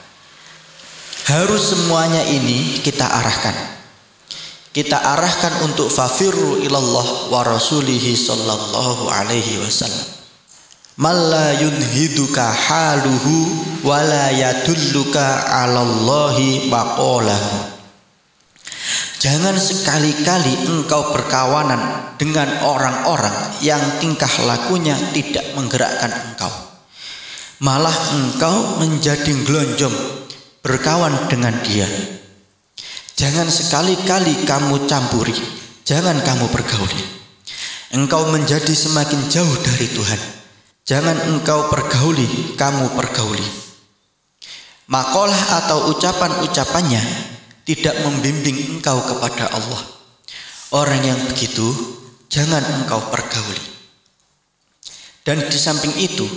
Harus semuanya ini kita arahkan. Kita arahkan untuk fafirru ilallah wa rasulihi sallallahu alaihi wasallam. Malla yunhiduka haluhu wala yadulluka 'alallahi maqalahu. Jangan sekali-kali engkau berkawanan dengan orang-orang yang tingkah lakunya tidak menggerakkan engkau, malah engkau menjadi gelonjong berkawan dengan dia. Jangan sekali-kali kamu campuri, jangan kamu pergauli. Engkau menjadi semakin jauh dari Tuhan. Jangan engkau pergauli, kamu pergauli. Makalah atau ucapan-ucapannya tidak membimbing engkau kepada Allah. Orang yang begitu jangan engkau pergauli. Dan di samping itu,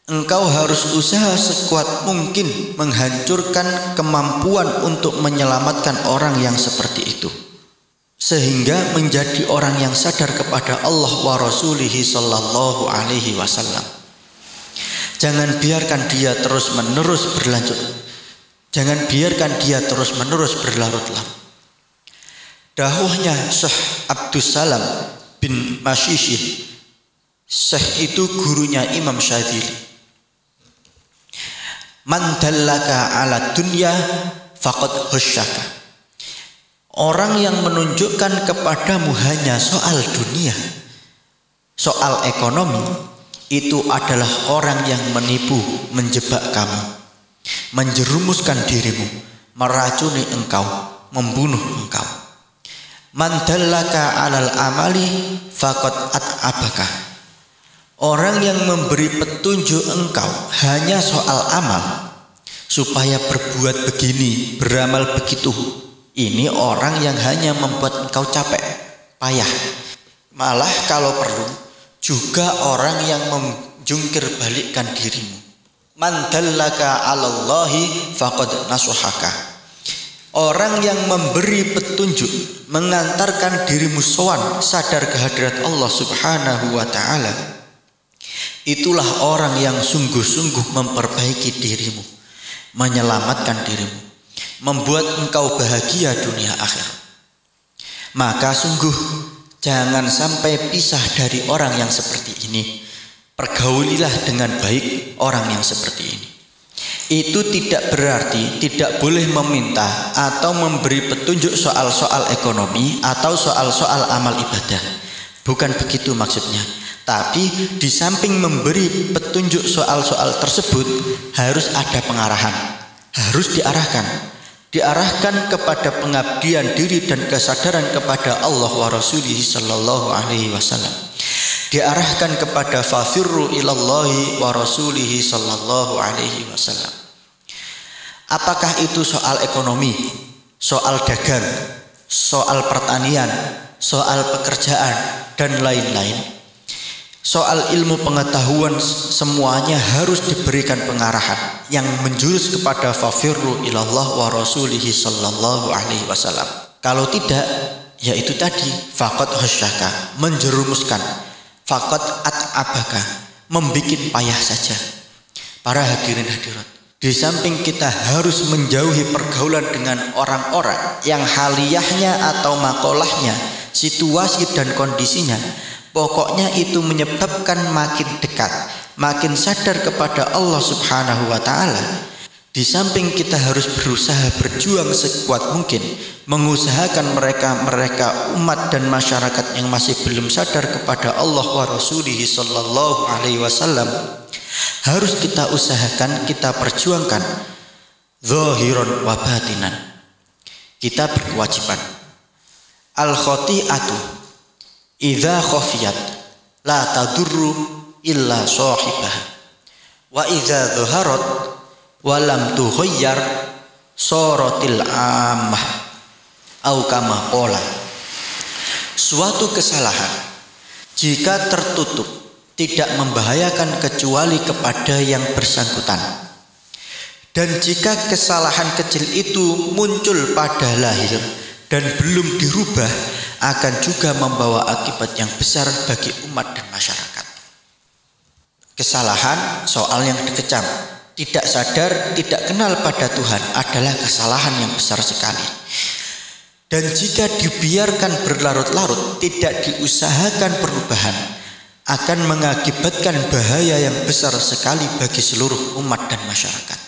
engkau harus usaha sekuat mungkin menghancurkan kemampuan untuk menyelamatkan orang yang seperti itu, sehingga menjadi orang yang sadar kepada Allah wa Rasulihi sallallahu alaihi wasallam. Jangan biarkan dia terus-menerus berlanjut. Jangan biarkan dia terus-menerus berlarut-larut. Dawuhnya Syekh Abdus Salam bin Masyishih, Syekh itu gurunya Imam Syadzili. Man dallaka ala dunya faqad husyaka. Orang yang menunjukkan kepadamu hanya soal dunia, soal ekonomi, itu adalah orang yang menipu, menjebak kamu, menjerumuskan dirimu, meracuni engkau, membunuh engkau. Man dallaka alal amali faqad at'abaka. Orang yang memberi petunjuk engkau hanya soal amal, supaya berbuat begini, beramal begitu, ini orang yang hanya membuat engkau capek, payah. Malah kalau perlu juga orang yang menjungkir balikkan dirimu. Man dallaka 'alallahi faqad nasuhaka. Orang yang memberi petunjuk, mengantarkan dirimu sowan, sadar kehadirat Allah Subhanahu wa ta'ala, itulah orang yang sungguh-sungguh memperbaiki dirimu, menyelamatkan dirimu, membuat engkau bahagia dunia akhir. Maka sungguh jangan sampai pisah dari orang yang seperti ini. Pergaulilah dengan baik orang yang seperti ini. Itu tidak berarti tidak boleh meminta atau memberi petunjuk soal-soal ekonomi atau soal-soal amal ibadah. Bukan begitu maksudnya. Tapi di samping memberi petunjuk soal-soal tersebut harus ada pengarahan, harus diarahkan kepada pengabdian diri dan kesadaran kepada Allah wa Rasulih sallallahu alaihi wasallam. Diarahkan kepada fafirru ilallahi wa Rasulih sallallahu alaihi wasallam. Apakah itu soal ekonomi, soal dagang, soal pertanian, soal pekerjaan dan lain-lain? Soal ilmu pengetahuan semuanya harus diberikan pengarahan yang menjurus kepada fafirru ilallah wa rasulihi sallallahu alaihi wasallam. Kalau tidak, ya itu tadi, faqad husyaka, menjerumuskan, faqad at'abaka, membikin payah saja. Para hadirin hadirat, di samping kita harus menjauhi pergaulan dengan orang-orang yang haliyahnya atau makolahnya, situasi dan kondisinya, pokoknya itu menyebabkan makin dekat, makin sadar kepada Allah Subhanahu wa ta'ala. Di samping kita harus berusaha berjuang sekuat mungkin, mengusahakan mereka umat dan masyarakat yang masih belum sadar kepada Allah wa Rasulihi sallallahu alaihi wasallam, harus kita usahakan, kita perjuangkan zahiran wa batinan. Kita berkewajiban. Al-khati'atu idza khafiyat la tadurru illa sahibah wa idza dhaharat wa lam tughayyar saratil ammah au kama qala. Suatu kesalahan jika tertutup tidak membahayakan kecuali kepada yang bersangkutan, dan jika kesalahan kecil itu muncul pada lahir dan belum dirubah, akan juga membawa akibat yang besar bagi umat dan masyarakat. Kesalahan soal yang dikecam, tidak sadar, tidak kenal pada Tuhan adalah kesalahan yang besar sekali. Dan jika dibiarkan berlarut-larut, tidak diusahakan perubahan, akan mengakibatkan bahaya yang besar sekali bagi seluruh umat dan masyarakat.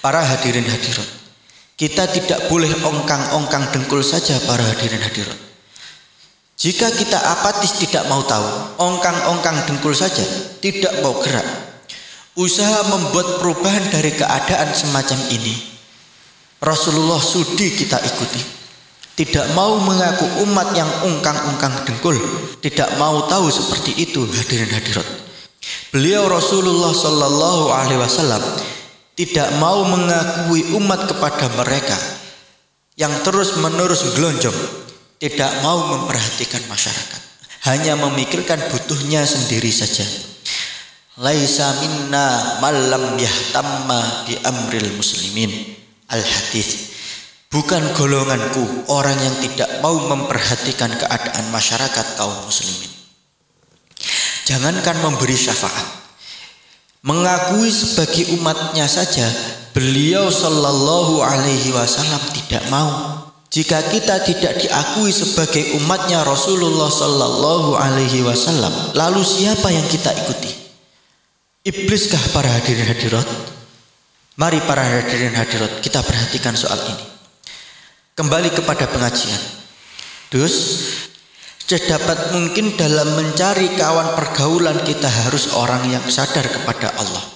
Para hadirin hadirat, kita tidak boleh ongkang-ongkang dengkul saja para hadirin hadirat. Jika kita apatis tidak mau tahu, ongkang-ongkang dengkul saja, tidak mau gerak, usaha membuat perubahan dari keadaan semacam ini, Rasulullah sudi kita ikuti. Tidak mau mengaku umat yang ongkang-ongkang dengkul, tidak mau tahu seperti itu hadirin hadirat. Beliau Rasulullah sallallahu alaihi wasallam tidak mau mengakui umat kepada mereka yang terus-menerus gelonjong, tidak mau memperhatikan masyarakat, hanya memikirkan butuhnya sendiri saja. Laisa minna man lam yahtamma bi amril muslimin. Al-hadits. Bukan golonganku orang yang tidak mau memperhatikan keadaan masyarakat kaum muslimin. Jangankan memberi syafaat, mengakui sebagai umatnya saja beliau sallallahu alaihi wasallam tidak mau. Jika kita tidak diakui sebagai umatnya Rasulullah sallallahu alaihi wasallam, lalu siapa yang kita ikuti? Ibliskah para hadirin hadirat? Mari para hadirin hadirat kita perhatikan soal ini. Kembali kepada pengajian. Sedapat mungkin dalam mencari kawan pergaulan kita harus orang yang sadar kepada Allah.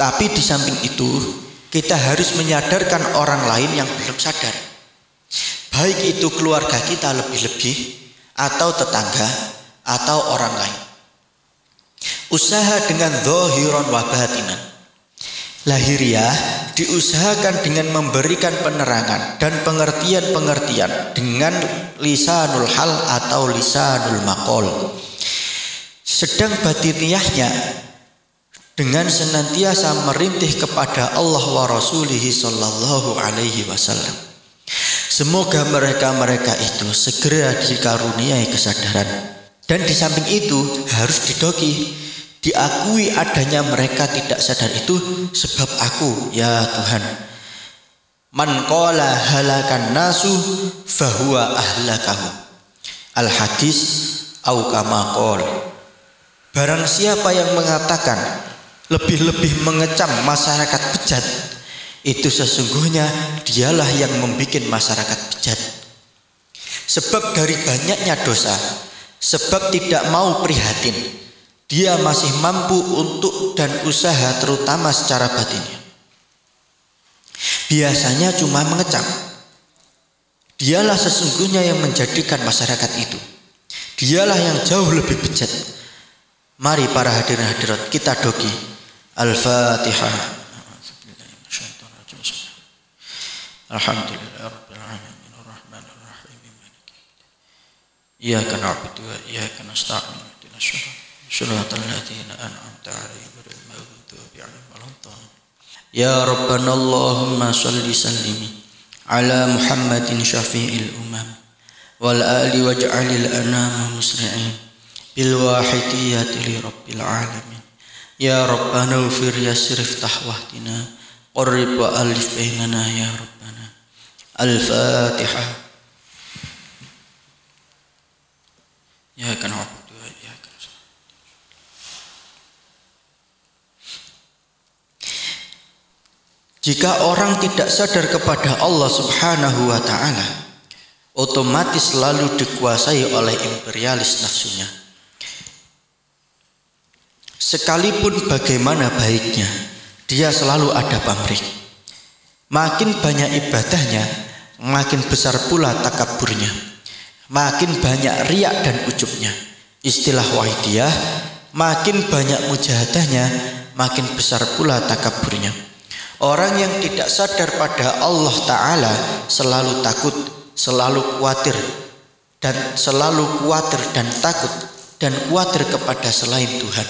Tapi di samping itu kita harus menyadarkan orang lain yang belum sadar. Baik itu keluarga kita lebih-lebih, atau tetangga, atau orang lain. Usaha dengan zahiran wa batinan. Lahiriah diusahakan dengan memberikan penerangan dan pengertian-pengertian dengan lisanul hal atau lisanul maqal. Sedang batiniahnya dengan senantiasa merintih kepada Allah wa Rasulihi sallallahu alaihi wasallam. Semoga mereka-mereka itu segera dikaruniai kesadaran. Dan di samping itu harus diakui adanya mereka tidak sadar itu sebab aku, ya Tuhan. Man qala halakan nasu fahuwa ahlakahu. Al-hadis au kama qol. Barang siapa yang mengatakan lebih-lebih mengecam masyarakat bejat, itu sesungguhnya dialah yang membuat masyarakat bejat. Sebab dari banyaknya dosa, sebab tidak mau prihatin, dia masih mampu untuk dan usaha terutama secara batinnya. Biasanya cuma mengecam. Dialah sesungguhnya yang menjadikan masyarakat itu. Dialah yang jauh lebih bejat. Mari para hadirin hadirat kita dogi. Al-Fatihah. Alhamdulillahirabbil alamin arrahmanir rahim maliki yaumiddin. Iyyaka na'budu wa iyyaka nasta'in ihdinas siratal ladzina an'amta 'alaihim ghairil maghdubi 'alaihim waladdallin. Ya Rabbana Allahumma shalli sallimi ala Muhammadin syafi'il umam wal ali waj'alil anama musri'in bil wahidiyati li rabbil alamin. Ya Rabbana ufir yasir iftah wahdina qarrib wa alif bainana ya Rabbana. Al-Fatihah. Ya kan wa'budu wa iyyaka nasta'in. Jika orang tidak sadar kepada Allah Subhanahu wa ta'ala, otomatis selalu dikuasai oleh imperialis nafsunya. Sekalipun bagaimana baiknya, dia selalu ada pamrih. Makin banyak ibadahnya, makin besar pula takaburnya. Makin banyak riak dan ujubnya. Istilah wahidiyah, makin banyak mujahadahnya, makin besar pula takaburnya. Orang yang tidak sadar pada Allah Ta'ala selalu takut, selalu khawatir dan takut dan khawatir kepada selain Tuhan.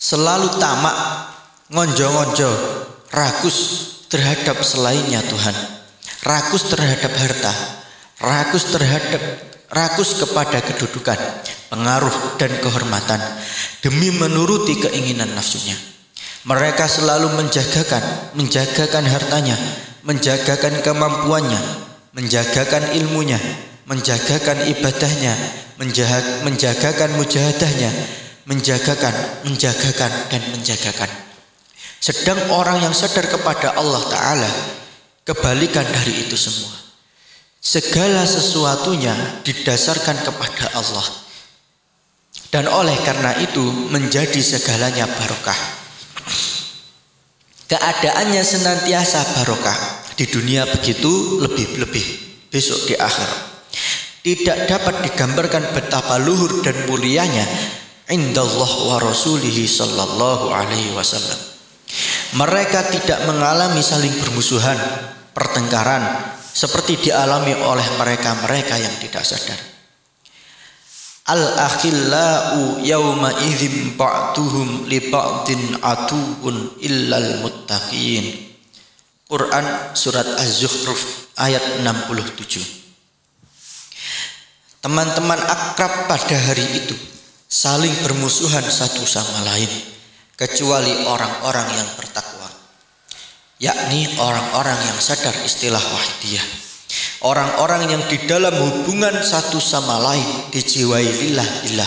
Selalu tamak, ngonjo-ngonjo, rakus terhadap selainnya Tuhan, rakus terhadap harta, rakus kepada kedudukan, pengaruh dan kehormatan demi menuruti keinginan nafsunya. Mereka selalu menjagakan hartanya, menjagakan kemampuannya, menjagakan ilmunya, menjagakan ibadahnya, menjagakan mujahadahnya, menjagakan. Sedang orang yang sadar kepada Allah Ta'ala kebalikan dari itu semua. Segala sesuatunya didasarkan kepada Allah. Dan oleh karena itu menjadi segalanya barokah. Keadaannya senantiasa barokah. Di dunia begitu, lebih-lebih besok di akhirat. Tidak dapat digambarkan betapa luhur dan mulianya indallah wa rasulihi sallallahu alaihi wasallam. Mereka tidak mengalami saling bermusuhan, pertengkaran, seperti dialami oleh mereka-mereka yang tidak sadar. Al-akhillau yawma idzin ba'duhum li ba'din atuun illal muttaqin. Quran surat Az-Zukhruf ayat 67. Teman-teman akrab pada hari itu saling bermusuhan satu sama lain kecuali orang-orang yang bertakwa, yakni orang-orang yang sadar istilah wahidiyah. Orang-orang yang di dalam hubungan satu sama lain dijiwai lillah-lillah.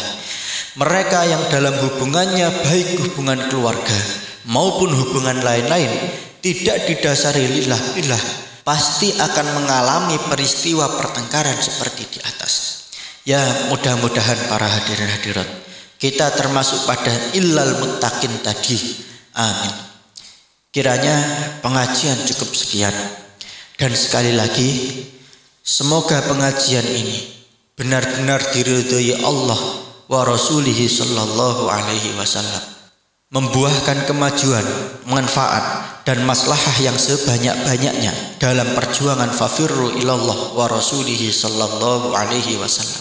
Mereka yang dalam hubungannya baik hubungan keluarga maupun hubungan lain-lain tidak didasari lillah-lillah, pasti akan mengalami peristiwa pertengkaran seperti di atas. Ya, mudah-mudahan para hadirin hadirat kita termasuk pada illal muttaqin tadi. Amin. Kiranya pengajian cukup sekian. Dan sekali lagi, semoga pengajian ini benar-benar diridhoi Allah wa rasulihi sallallahu alaihi wasallam, membuahkan kemajuan, manfaat dan maslahah yang sebanyak-banyaknya dalam perjuangan fafirru ilallah wa rasulihi sallallahu alaihi wasallam.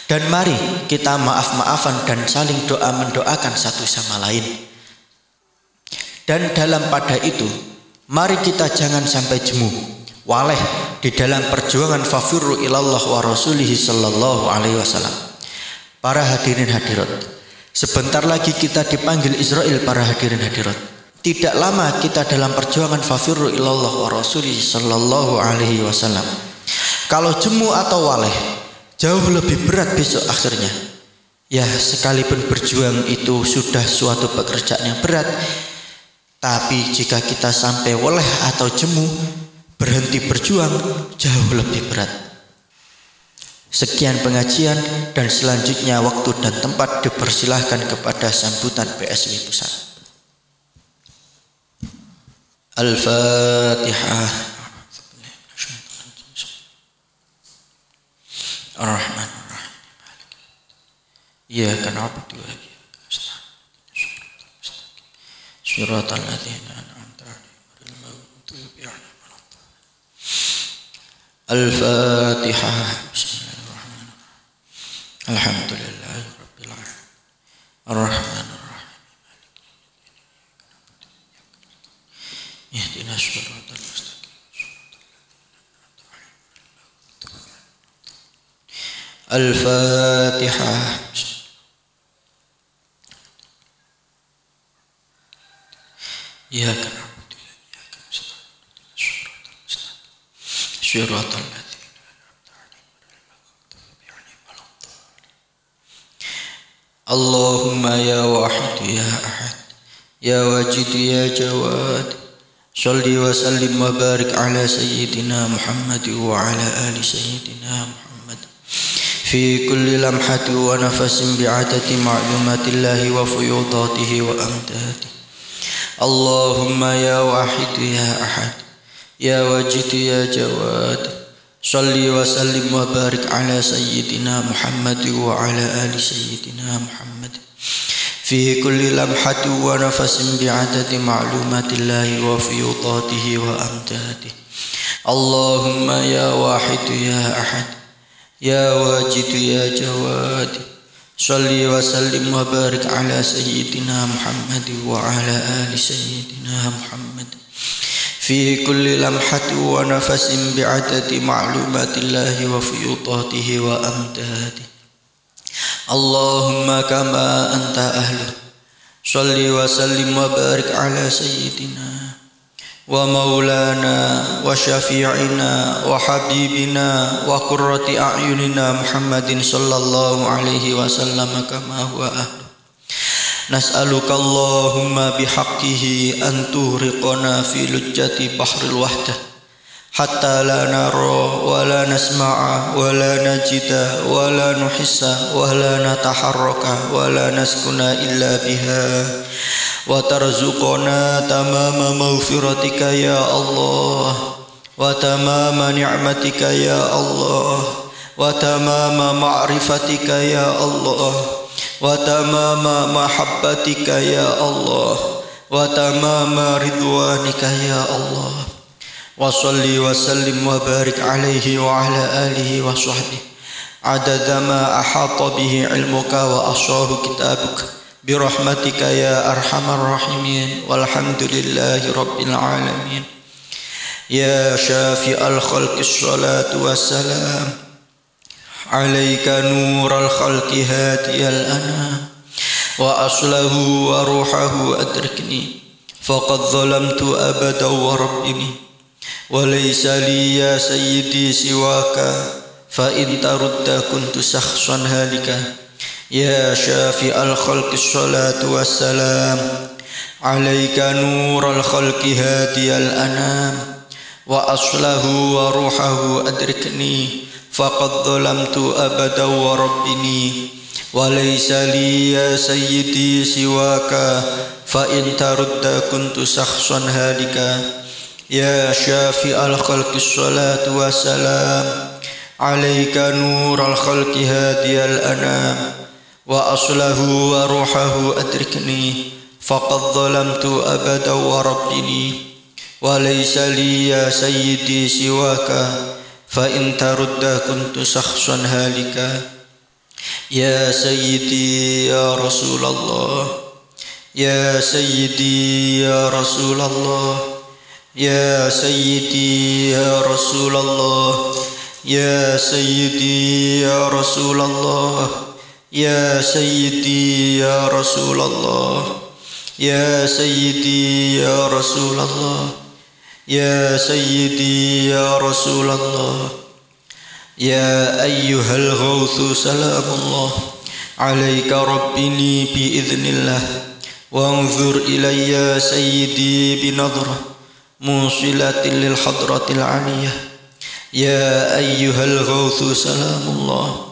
Dan mari kita maaf-maafan dan saling doa mendoakan satu sama lain. Dan dalam pada itu, mari kita jangan sampai jemu, waleh di dalam perjuangan fafirru ilallah wa rasulihi sallallahu alaihi wasallam. Para hadirin hadirat, sebentar lagi kita dipanggil Israel para hadirin hadirat. Tidak lama kita dalam perjuangan fafirru ilallah wa rasulihi sallallahu alaihi wasallam. Kalau jemu atau waleh, jauh lebih berat besok akhirnya. Ya, sekalipun berjuang itu sudah suatu pekerjaan yang berat, tapi jika kita sampai waleh atau jemu, berhenti berjuang, jauh lebih berat. Sekian pengajian dan selanjutnya waktu dan tempat dipersilahkan kepada sambutan PSW Pusat. Al-Fatihah. Ar-Rahman Ar-Rahim. Iyyaka na'budu wa iyyaka nasta'in. Shiratal ladzina an'amta 'alaihim ghairil maghdubi 'alaihim waladdallin. Al-Fatihah. Bismillahirrahmanirrahim. Alhamdulillahi rabbil alamin. Ar-Rahman Ar-Rahim. Ihdinas shiratal mustaqim. Al-Fatihah. Iyyaka na'budu wa iyyaka nasta'in. Shiratal ladzina an'amta 'alaihim ghairil maghdubi 'alaihim waladdallin. Allahumma ya wahid ya ahad ya wajid ya jawad, shalli wa sallim wa barik ala sayyidina Muhammad wa ala ali sayyidina Muhammad fi kulli lamhati wa nafasin bi'adati ma'lumatillahi wa fuyudatihi wa amdadihi. Allahumma ya wahid ya ahad ya wajid ya jawad, shalli wa sallim wa barik ala sayyidina Muhammad wa ala ali sayyidina Muhammad fi kulli lamhati wa nafasin bi'adati ma'lumatillahi wa fuyudatihi wa amdadihi. Allahumma ya wahid ya ahad ya wajid ya jawad, shalli wa sallim wa barik ala sayyidina Muhammad wa ala ali sayyidina Muhammad fi kulli lamhati wa nafasin bi'adati ma'lumatillahi wa fuyudatihi wa amdadihi. Allahumma kama anta ahlu, shalli wa sallim wa barik ala sayyidina wa maulana wa syafi'ina wa habibina wa qurrati a'yunina Muhammadin sallallahu alaihi wasallam kama huwa ahlu. Nas'aluka Allahumma bihaqqihi an tuhriqana fi lujjati bahril wahdah hatta la nara wa la nasma'a wa la najida wa la nuhissa wa la nataharraka wa la naskuna illa biha wa tarzuqana tamama maghfiratika ya Allah wa tamama ni'matika ya Allah wa tamama ma'rifatika ya Allah wa tamama mahabbatika ya Allah wa tamama ridwanika ya Allah وصل وسلم وبارك عليه وعلى آله وصحبه عدد ما أحاط به علمك وأحصاه كتابك برحمتك يا أرحم الراحمين والحمد لله رب العالمين. يا شافي الخلق الصلاة والسلام عليك نور الخلق هادي الأنام وأصله وروحه أدركني فقد ظلمت أبدا وربني وليس لي يا سيدي سواك فإن ترد كنت شخصا هالكا. يا شافي الخلق الصلاة والسلام عليك نور الخلق هادي الأنام وأصله وروحه أدركني فقد ظلمت أبدا وربني وليس لي يا سيدي سواك فإن ترد كنت شخصا هالكا. يا شافي الخلق الصلاة والسلام عليك نور الخلق هادي الأنام وأصله وروحه أدركني فقد ظلمت أبدا وربني وليس لي يا سيدي سواك فإن ترد كنت شخصا هالكا. يا سيدي يا رسول الله يا سيدي يا رسول الله يا سيدي يا رسول الله يا سيدي يا رسول الله يا سيدي يا رسول الله يا سيدي يا رسول الله يا سيدي يا رسول الله. يا أيها الغوث سلام الله عليك ربني بإذن الله وانظر إلي يا سيدي بنظرة موصلة للحضرة العلية. يا أيها الغوث سلام الله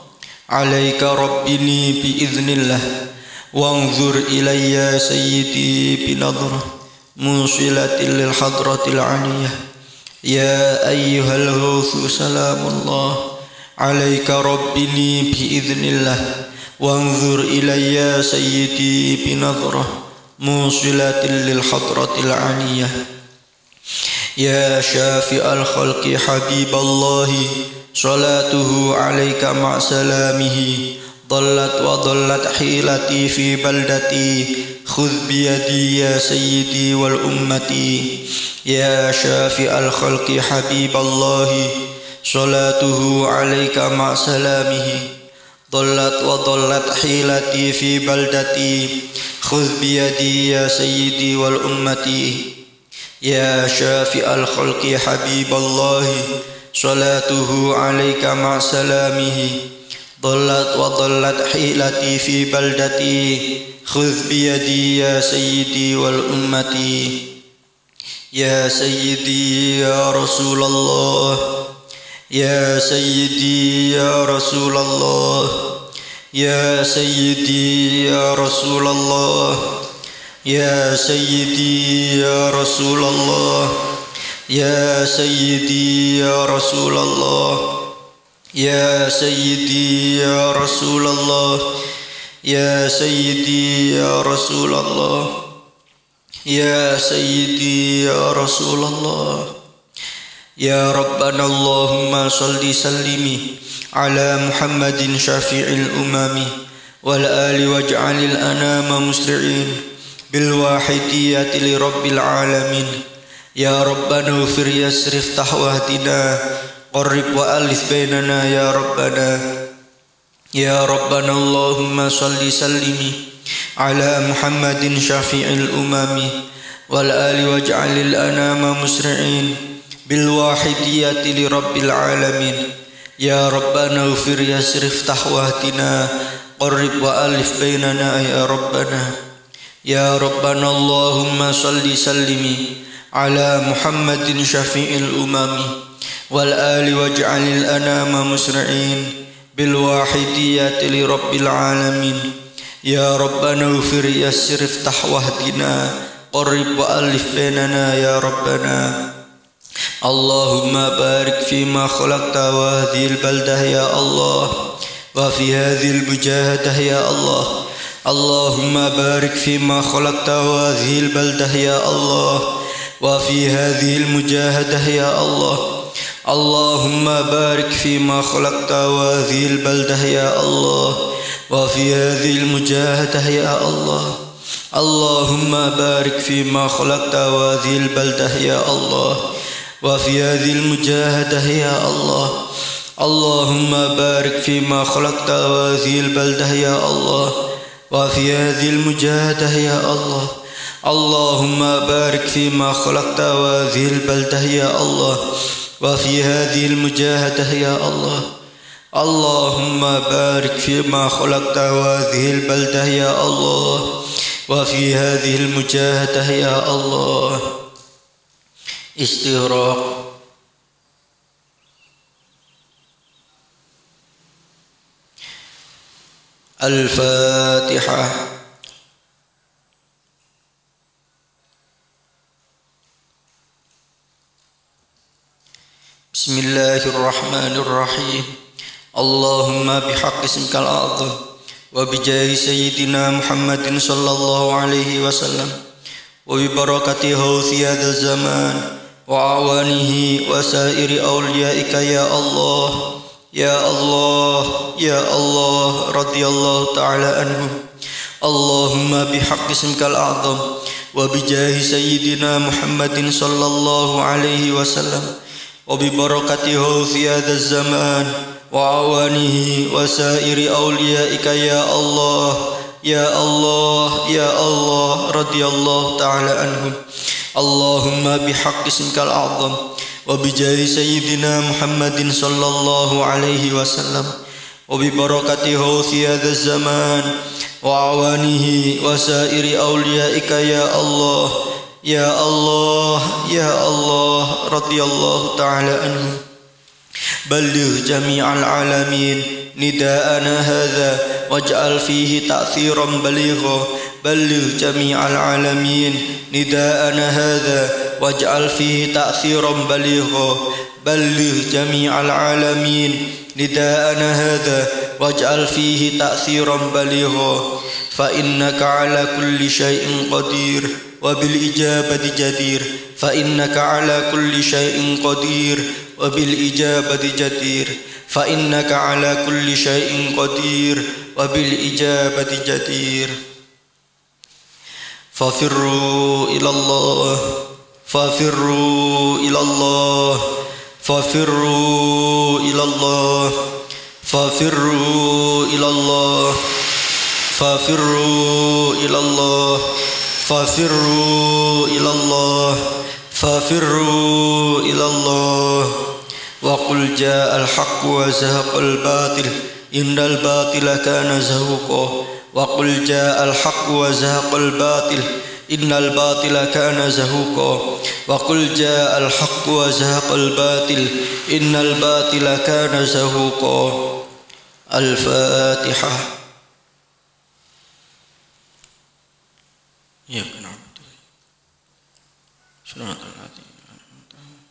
عليك ربني بإذن الله وانظر إلي يا سيدي بنظرة موصلة للحضرة العلية. يا أيها الغوث سلام الله عليك ربني بإذن الله وانظر إلي يا سيدي بنظرة موصلة للحضرة العلية. يا شافي الخلق حبيب الله صلاته عليك مع سلامه ضلت وضلت حيلتي في بلدتي خذ بيدي يا سيدي والأمتي. يا شافي الخلق حبيب الله صلاته عليك مع سلامه ضلت وضلت حيلتي في بلدتي خذ بيدي يا سيدي والأمتي. يا شافي الخلق حبيب الله صلاته عليك مع سلامه ضلت وضلت حيلتي في بلدتي خذ بيدي يا سيدي والأمتي. يا سيدي يا رسول الله يا سيدي يا رسول الله يا سيدي يا رسول الله يا سيدي يا رسول الله يا سيدي يا رسول الله يا سيدي يا رسول الله يا سيدي يا رسول الله يا سيدي يا رسول الله. يا ربنا اللهم صل سلم على محمد شفيع الأمم والآل واجعل الأنام مسرعين بالواحدية لرب العالمين. يا ربنا اغفر يسر افتح واهدنا قرب وألف بيننا يا ربنا. يا ربنا اللهم صل سلم على محمد شفيع الأمم والآل واجعل الأنام مسرعين بالواحدية لرب العالمين. يا ربنا اغفر يسر افتح واهدنا قرب وألف بيننا يا ربنا. يا ربنا اللهم صل سلم على محمد شفيع الأمم والآل واجعل الأنام مسرعين بالواحدية لرب العالمين. يا ربنا اغفر يسر افتح واهدنا قرب وألف بيننا يا ربنا. اللهم بارك فيما خلقت وهذه البلدة يا الله وفي هذه المجاهدة يا الله. اللهم بارك فيما خلقت وهذه البلدة يا الله وفي هذه المجاهدة يا الله. اللهم بارك فيما خلقت وهذه البلدة يا الله، وفي هذه المجاهدة يا الله. اللهم بارك فيما خلقت وهذه البلدة يا الله، وفي هذه المجاهدة يا الله. اللهم بارك فيما خلقت وهذه البلدة يا الله، وفي هذه المجاهدة يا الله. اللهم بارك فيما خلقت وهذه البلدة يا الله، وفي هذه المجاهدة يا الله. اللهم بارك فيما خلقت وهذه البلدة يا الله، وفي هذه المجاهدة يا الله. استغراق. الفاتحة. بسم الله الرحمن الرحيم. اللهم بحق اسمك الأعظم وبجاه سيدنا محمد صلى الله عليه وسلم وببركة غوث هذا الزمان وأعوانه وسائر أوليائك يا الله يا الله يا الله رضي الله تعالى عنهم. اللهم بحق اسمك الأعظم وبجاه سيدنا محمد صلى الله عليه وسلم وببركة غوث هذا الزمان وأعوانه وسائر أوليائك يا الله يا الله يا الله رضي الله تعالى عنهم. اللهم بحق اسمك الأعظم وبجاه سيدنا محمد صلى الله عليه وسلم وببركة غوث هذا الزمان وأعوانه وسائر أوليائك يا الله يا الله يا الله رضي الله تعالى عنهم. بلغ جميع العالمين نداءنا هذا واجعل فيه تأثيرا بليغا. بلغ جميع العالمين نداءنا هذا واجعل فيه تأثيرا بليغا. بلغ جميع العالمين نداءنا هذا واجعل فيه تأثيرا بليغا. فإنك على كل شيء قدير وبالإجابة جدير. فإنك على كل شيء قدير وبالإجابة جدير. فإنك على كل شيء قدير وبالإجابة جدير. ففروا إلى الله ففروا إلى الله ففروا إلى الله ففروا إلى الله ففروا إلى الله ففروا إلى الله ففروا إلى الله. وقل جاء الحق وزهق الباطل إن الباطل كان زهوقا. وقل جاء الحق وزهق الباطل إن الباطل كان زهوقا. وقل جاء الحق وزهق الباطل إن الباطل كان زهوقا. الفاتحة. إياك نعبد صراط الذين أنعمت عليهم.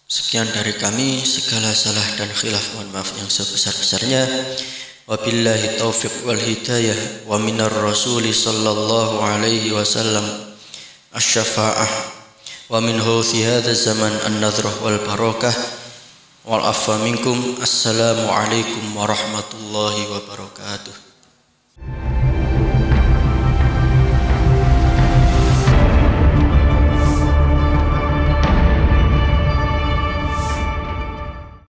Sekian dari kami, segala salah dan khilaf mohon maaf yang sebesar-besarnya. Wabillahi taufiq wal hidayah wa minar rasuli sallallahu alaihi wasallam asy-syafa'ah wa min hawthi hadha zaman an-nadhrah wal barakah wal afwa minkum. Assalamu alaikum warahmatullahi wabarakatuh.